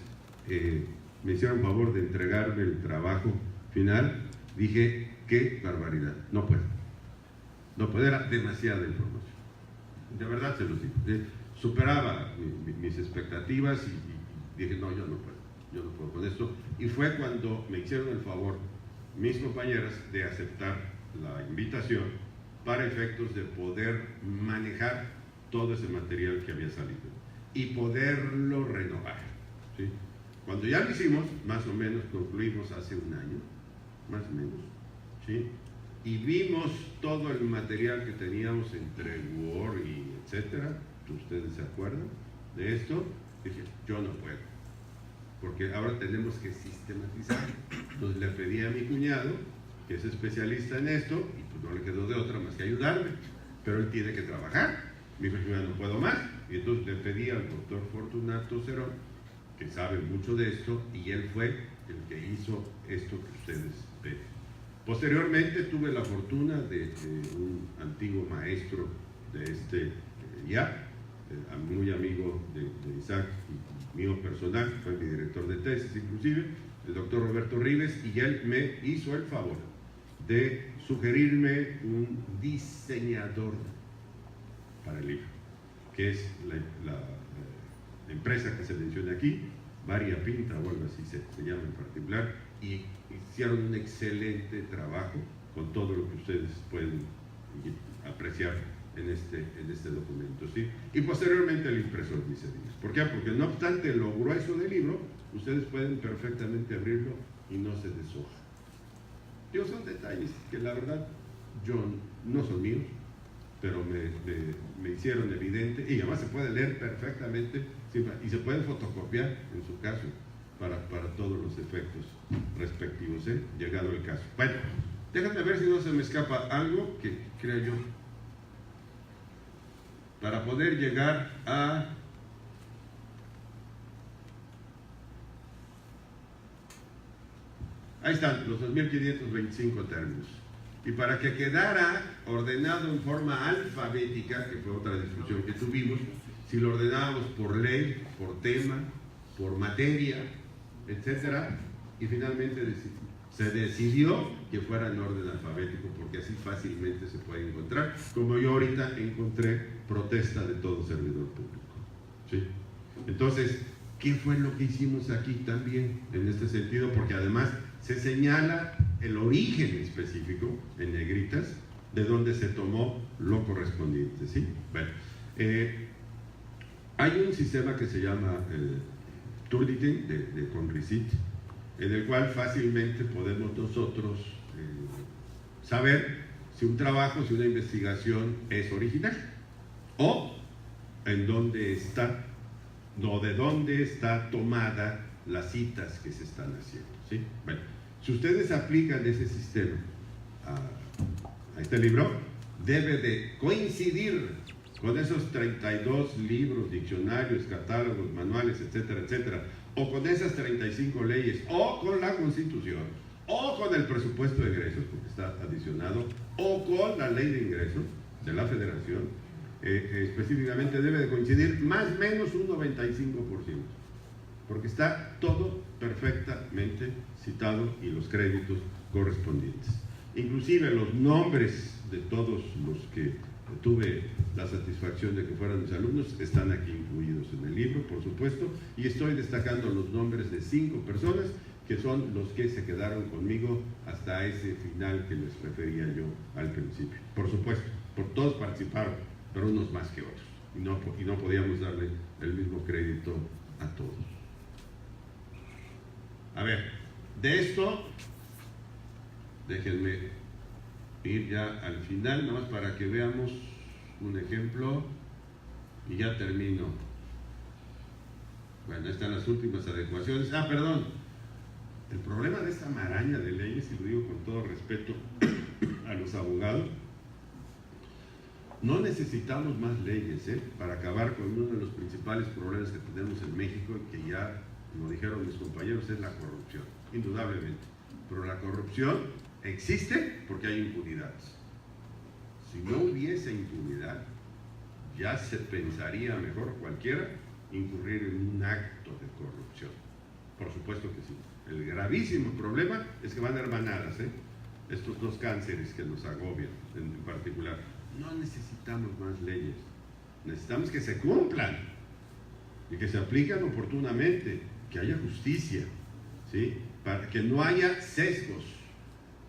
me hicieron favor de entregarme el trabajo final, dije, qué barbaridad, no puedo, era demasiada información, de verdad se los digo, superaba mis expectativas y dije, no, yo no puedo con esto, y fue cuando me hicieron el favor mis compañeras de aceptar la invitación para efectos de poder manejar todo ese material que había salido y poderlo renovar, ¿sí? Cuando ya lo hicimos, más o menos concluimos hace un año, más o menos, ¿sí? Y vimos todo el material que teníamos entre Word y etcétera, ustedes se acuerdan de esto, dije, yo no puedo, porque ahora tenemos que sistematizar. Entonces le pedí a mi cuñado, que es especialista en esto, y pues no le quedó de otra más que ayudarme, pero él tiene que trabajar. Me dijo, yo no puedo más, y entonces le pedí al doctor Fortunato Cerón, que sabe mucho de esto, y él fue el que hizo esto que ustedes ven. Posteriormente tuve la fortuna de un antiguo maestro de este muy amigo de Isaac y mío personal, fue mi director de tesis inclusive, el doctor Roberto Rives, y él me hizo el favor de sugerirme un diseñador para el libro, que es la empresa que se menciona aquí, Varia Pinta o algo así se llama en particular, y hicieron un excelente trabajo con todo lo que ustedes pueden apreciar en este documento, ¿sí? Y posteriormente el impresor dice, ¿por qué? Porque no obstante lo grueso del libro, ustedes pueden perfectamente abrirlo y no se deshoja. Digo, son detalles que la verdad no son míos, pero me hicieron evidente, y además se puede leer perfectamente, y se puede fotocopiar en su caso para todos los efectos respectivos, llegado el caso. Bueno, déjame ver si no se me escapa algo que creo yo, para poder llegar a ahí están los 2.525 términos. Y para que quedara ordenado en forma alfabética, que fue otra discusión que tuvimos, si lo ordenábamos por ley, por tema, por materia, etcétera, y finalmente se decidió que fuera en orden alfabético, porque así fácilmente se puede encontrar, como yo ahorita encontré protesta de todo servidor público, ¿sí? Entonces, ¿qué fue lo que hicimos aquí también en este sentido? Porque además se señala el origen específico en negritas de donde se tomó lo correspondiente, ¿sí? Bueno, Hay un sistema que se llama Turnitin de Conrisit, en el cual fácilmente podemos nosotros saber si un trabajo, si una investigación es original o en dónde está, no de dónde está tomada las citas que se están haciendo, ¿sí? Bueno, si ustedes aplican ese sistema a este libro, debe de coincidir con esos 32 libros, diccionarios, catálogos, manuales, etcétera, etcétera, o con esas 35 leyes, o con la Constitución, o con el presupuesto de ingresos, porque está adicionado, o con la ley de ingresos de la Federación, específicamente debe de coincidir más o menos un 95%, porque está todo perfectamente citado y los créditos correspondientes. Inclusive los nombres de todos los que tuve la satisfacción de que fueran mis alumnos están aquí incluidos en el libro, por supuesto, y estoy destacando los nombres de 5 personas que son los que se quedaron conmigo hasta ese final que les refería yo al principio. Por supuesto, por todos participaron, pero unos más que otros, y no podíamos darle el mismo crédito a todos. A ver, de esto, déjenme ir ya al final, nada más para que veamos un ejemplo, y ya termino. Bueno, están las últimas adecuaciones. Perdón. El problema de esta maraña de leyes, y lo digo con todo respeto a los abogados, no necesitamos más leyes para acabar con uno de los principales problemas que tenemos en México, y que ya, como dijeron mis compañeros, es la corrupción, indudablemente. Pero la corrupción existe porque hay impunidad. Si no hubiese impunidad, ya se pensaría mejor cualquiera incurrir en un acto de corrupción. Por supuesto que sí. El gravísimo problema es que van hermanadas, estos dos cánceres que nos agobian en particular. No necesitamos más leyes, necesitamos que se cumplan y que se apliquen oportunamente, que haya justicia, ¿sí? Para que no haya sesgos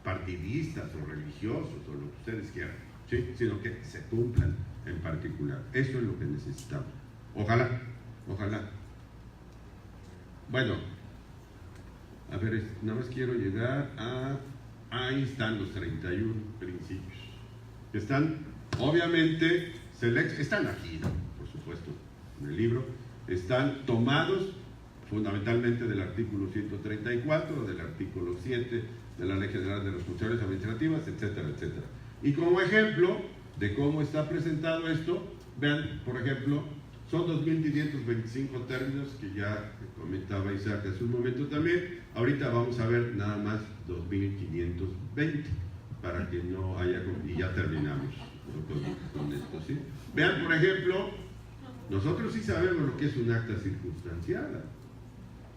partidistas o religiosos o lo que ustedes quieran, ¿sí? Sino que se cumplan en particular. Eso es lo que necesitamos. Ojalá, ojalá. Bueno, a ver, nada más quiero llegar a... Ahí están los 31 principios. Están, obviamente, están aquí, ¿no? Por supuesto, en el libro. Están tomados fundamentalmente del artículo 134, del artículo 7 de la Ley General de Responsabilidades Administrativas, etcétera, etcétera. Y como ejemplo de cómo está presentado esto, vean, por ejemplo, son 2.525 términos que ya comentaba Isaac hace un momento también. Ahorita vamos a ver nada más 2.520 para que no haya... Y ya terminamos con esto, ¿sí? Vean, por ejemplo, nosotros sí sabemos lo que es un acta circunstanciada,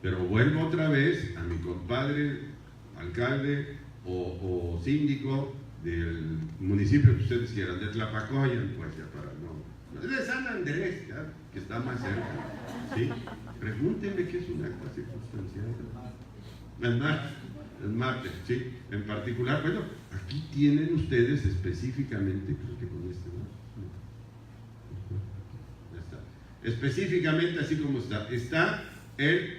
pero vuelvo otra vez a mi compadre alcalde o síndico del municipio que ustedes quieran, de Tlapacoyan, pues ya para no... de San Andrés, ya, que está más cerca, ¿sí? Pregúntenme qué es un acta circunstanciada. En Marte, ¿sí? En particular, bueno, aquí tienen ustedes específicamente, creo que con este, ¿no? Ya está. Específicamente, así como está el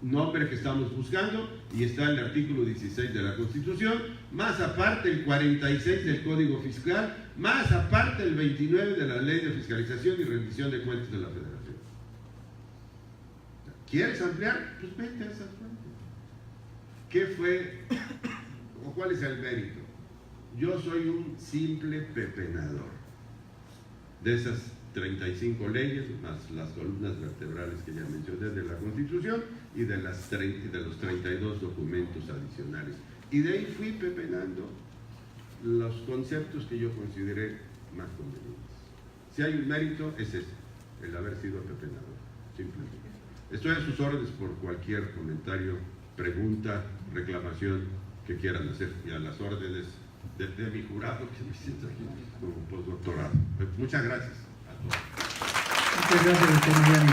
nombre que estamos buscando y está el artículo 16 de la Constitución, más aparte el 46 del Código Fiscal, más aparte el 29 de la Ley de Fiscalización y Rendición de Cuentas de la Federación. ¿Quieres ampliar? Pues vete a esas fuentes. ¿Qué fue o cuál es el mérito? Yo soy un simple pepenador de esas 35 leyes, más las columnas vertebrales que ya mencioné de la Constitución y de los 32 documentos adicionales. Y de ahí fui pepenando los conceptos que yo consideré más convenientes. Si hay un mérito, es ese, el haber sido pepenador, simplemente. Estoy a sus órdenes por cualquier comentario, pregunta, reclamación que quieran hacer, y a las órdenes de mi jurado que me siento aquí como postdoctorado. Muchas gracias a todos. Muchas gracias, doctor Mariano.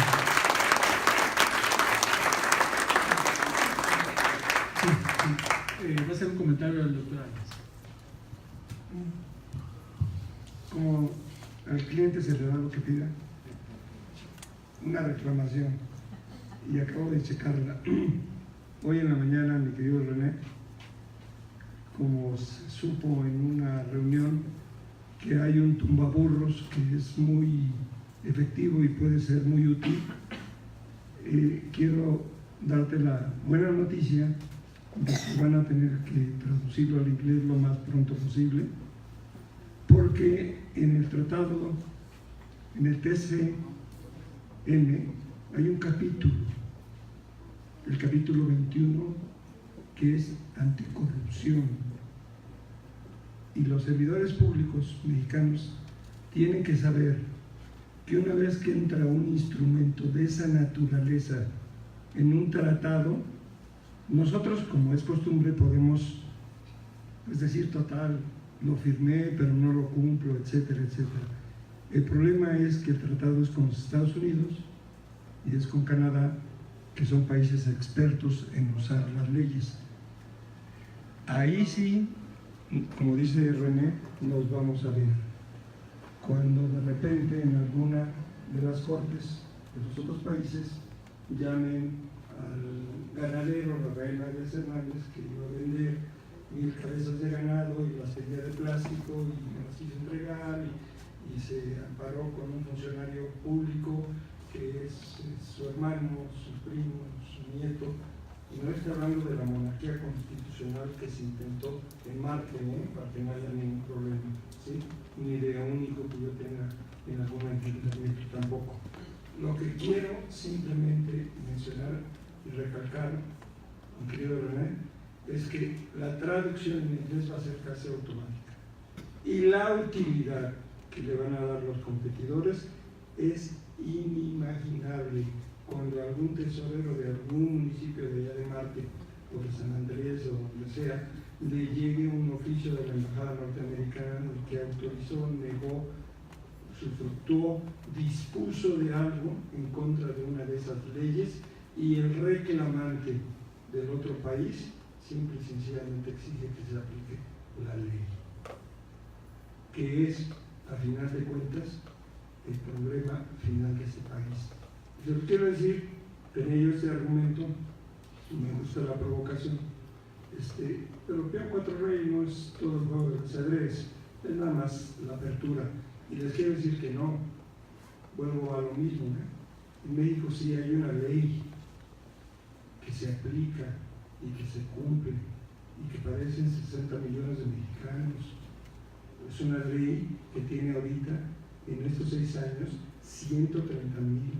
Va a hacer un comentario del doctor Arias. Como al cliente se le da lo que pida, una reclamación y acabo de checarla. Hoy en la mañana, mi querido René, como se supo en una reunión que hay un tumbaburros que es muy efectivo y puede ser muy útil, quiero darte la buena noticia de que van a tener que traducirlo al inglés lo más pronto posible, porque en el tratado, en el TCM, hay un capítulo, el capítulo 21, que es anticorrupción. Y los servidores públicos mexicanos tienen que saber que una vez que entra un instrumento de esa naturaleza en un tratado, nosotros, como es costumbre, podemos decir, total, lo firmé, pero no lo cumplo, etcétera, etcétera. El problema es que el tratado es con los Estados Unidos y es con Canadá, que son países expertos en usar las leyes. Ahí sí, como dice René, nos vamos a ver. Cuando de repente en alguna de las cortes de los otros países llamen al ganadero Rafael Arias Hernández, que iba a vender 1000 cabezas de ganado y las tenía de plástico y me las quiso entregar y se amparó con un funcionario público que es su hermano, su primo, su nieto. Y no estoy hablando de la monarquía constitucional que se intentó en Marte, para que no haya ningún problema, ¿sí? Ni de un hijo que yo tenga en alguna entendimiento tampoco. Lo que quiero simplemente mencionar y recalcar, mi querido René, es que la traducción en inglés va a ser casi automática. Y la utilidad que le van a dar los competidores es inimaginable. Cuando algún tesorero de algún municipio de allá de Marte o de San Andrés o donde sea, le llegue un oficio de la embajada norteamericana que autorizó, negó, sufructuó, dispuso de algo en contra de una de esas leyes, y el reclamante del otro país simple y sencillamente exige que se aplique la ley, que es, a final de cuentas, el problema final de este país. Yo quiero decir, tenía yo este argumento, y me gusta la provocación, pero Peón 4 Rey no es todo el juego de ajedrez, es nada más la apertura. Y les quiero decir que no, vuelvo a lo mismo, en México sí hay una ley que se aplica y que se cumple y que padecen 60 millones de mexicanos. Es una ley que tiene ahorita, en estos 6 años, 130,000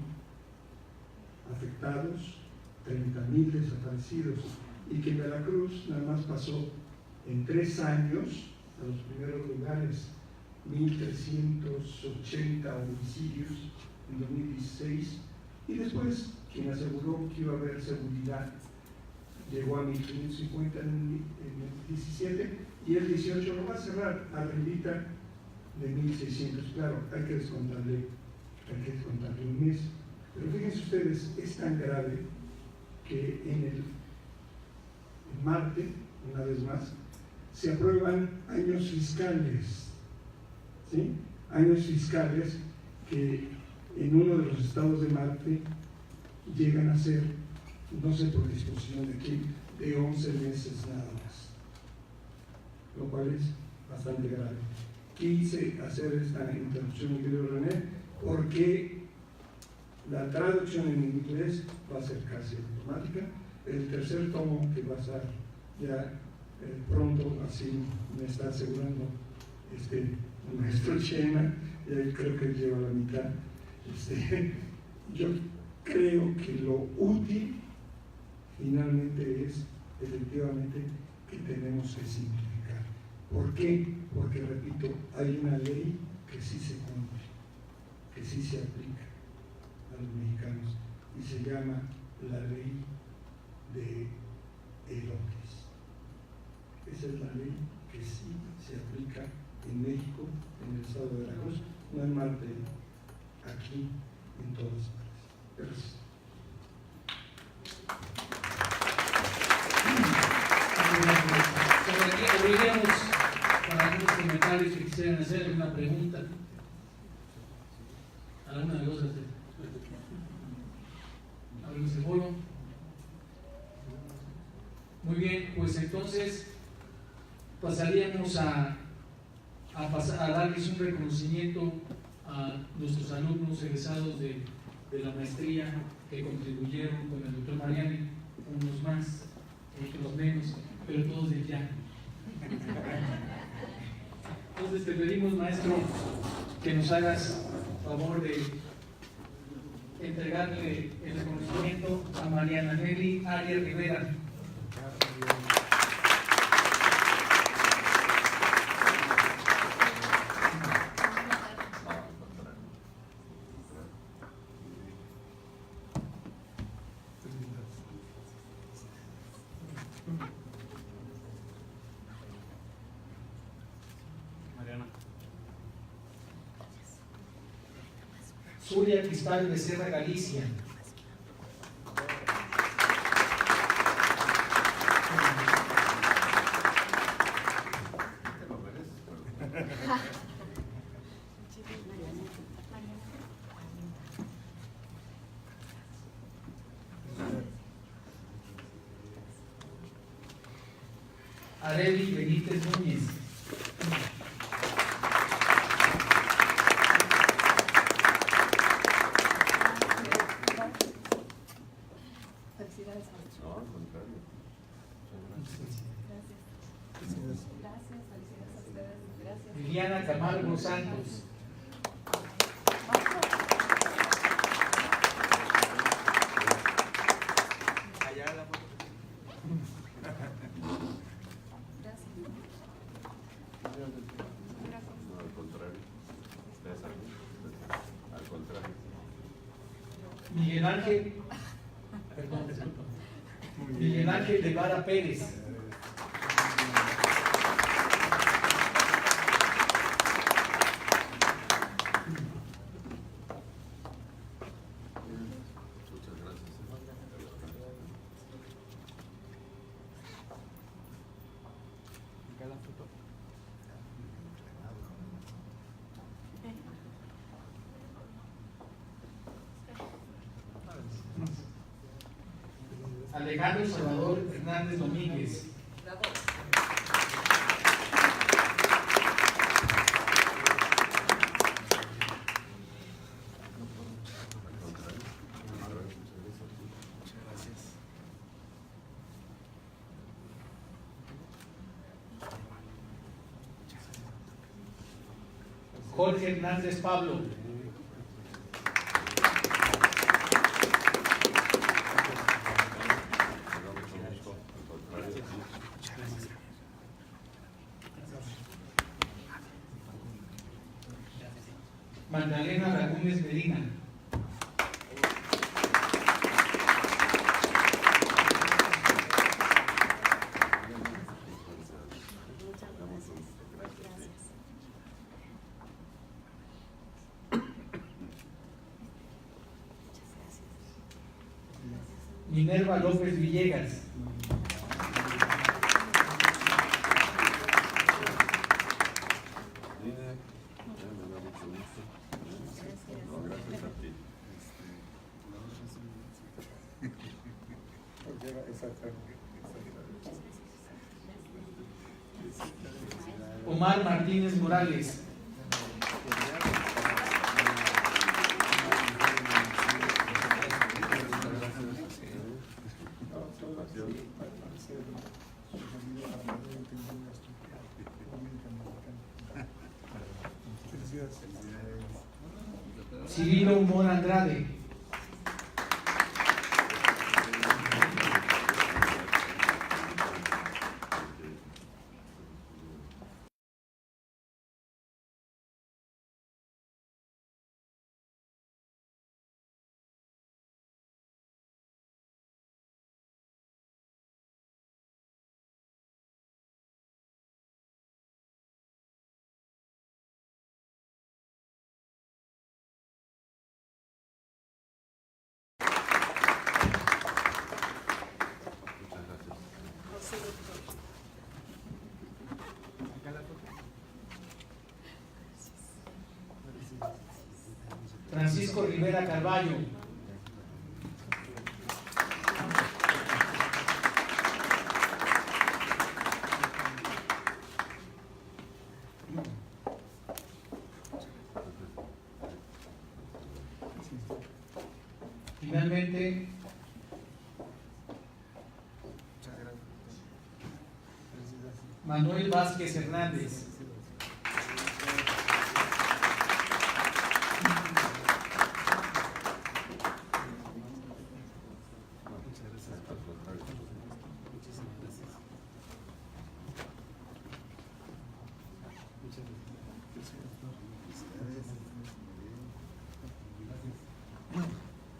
afectados, 30,000 desaparecidos, y que Veracruz nada más pasó en 3 años a los primeros lugares, 1,380 homicidios en 2016, y después quien aseguró que iba a haber seguridad llegó a 1,550 en el 17, y el 18 lo va a cerrar arribita de 1,600. Claro, hay que descontarle un mes. Pero fíjense ustedes, es tan grave que en Marte, una vez más, se aprueban años fiscales, ¿sí? Años fiscales que en uno de los estados de Marte llegan a ser, no sé por disposición de quién, de 11 meses nada más, lo cual es bastante grave. Quise hacer esta interrupción, mi querido René, porque la traducción en inglés va a ser casi automática. El tercer tomo, que va a estar ya pronto, así me está asegurando el maestro Chena, y ahí creo que lleva la mitad. Yo creo que lo útil finalmente es efectivamente que tenemos que simplificar. ¿Por qué? Porque, repito, hay una ley que sí se cumple, que sí se aplica a los mexicanos, y se llama la ley de elotes. Esa es la ley que sí se aplica en México, en el estado de Veracruz, no en Marte, aquí, en todas partes. Gracias. Abriremos para algunos comentarios que quisieran hacer, alguna pregunta. ¿Alguna de los Muy bien, pues entonces pasaríamos a darles un reconocimiento a nuestros alumnos egresados de la maestría que contribuyeron con el doctor Mariani, unos más, otros menos, pero todos de ya. Entonces te pedimos, maestro, que nos hagas favor de entregarle el reconocimiento a Mariana Nelly Arias Rivera. Mariana. Zulia Cristal Becerra Galicia. Areli Benítez Núñez. Felicidades. No, al contrario. Gracias, felicidades a ustedes. Gracias. Liliana Camargo Santos. No, al contrario. Ustedes al contrario. Miguel Ángel, perdón, disculpa. Miguel Ángel de Vara Pérez. Muchas gracias. Alejandro Salvador Hernández Domínguez. Jorge Hernández Pablo. Magdalena Lagúnez Medina. Minerva López Villegas. Gracias a ti. Omar Martínez Morales. Cirilo Mora Andrade. Francisco Rivera Carballo. Finalmente, Manuel Vázquez Hernández.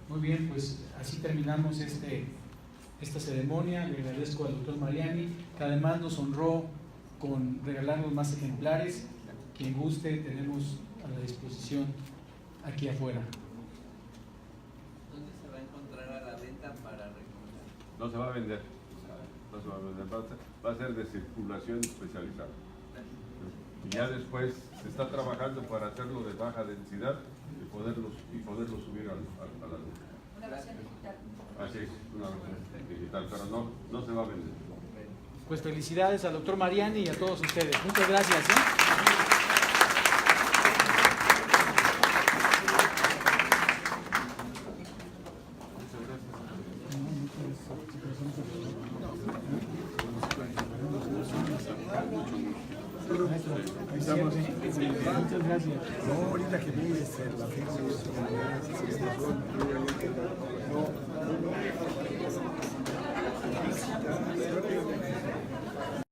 Muy bien, pues así terminamos esta ceremonia. Le agradezco al doctor Mariani, que además nos honró con regalarnos más ejemplares. Quien guste, tenemos a la disposición aquí afuera. ¿Dónde se va a encontrar a la venta para recoger? No se va a vender, no se va a vender, va a ser de circulación especializada. Y ya después se está trabajando para hacerlo de baja densidad y poderlo subir a la luz. Una versión digital. Así es, una versión digital, pero no se va a vender. Pues felicidades al doctor Mariani y a todos ustedes. Muchas gracias. Muchas gracias. No, ahorita que vi la firma, no.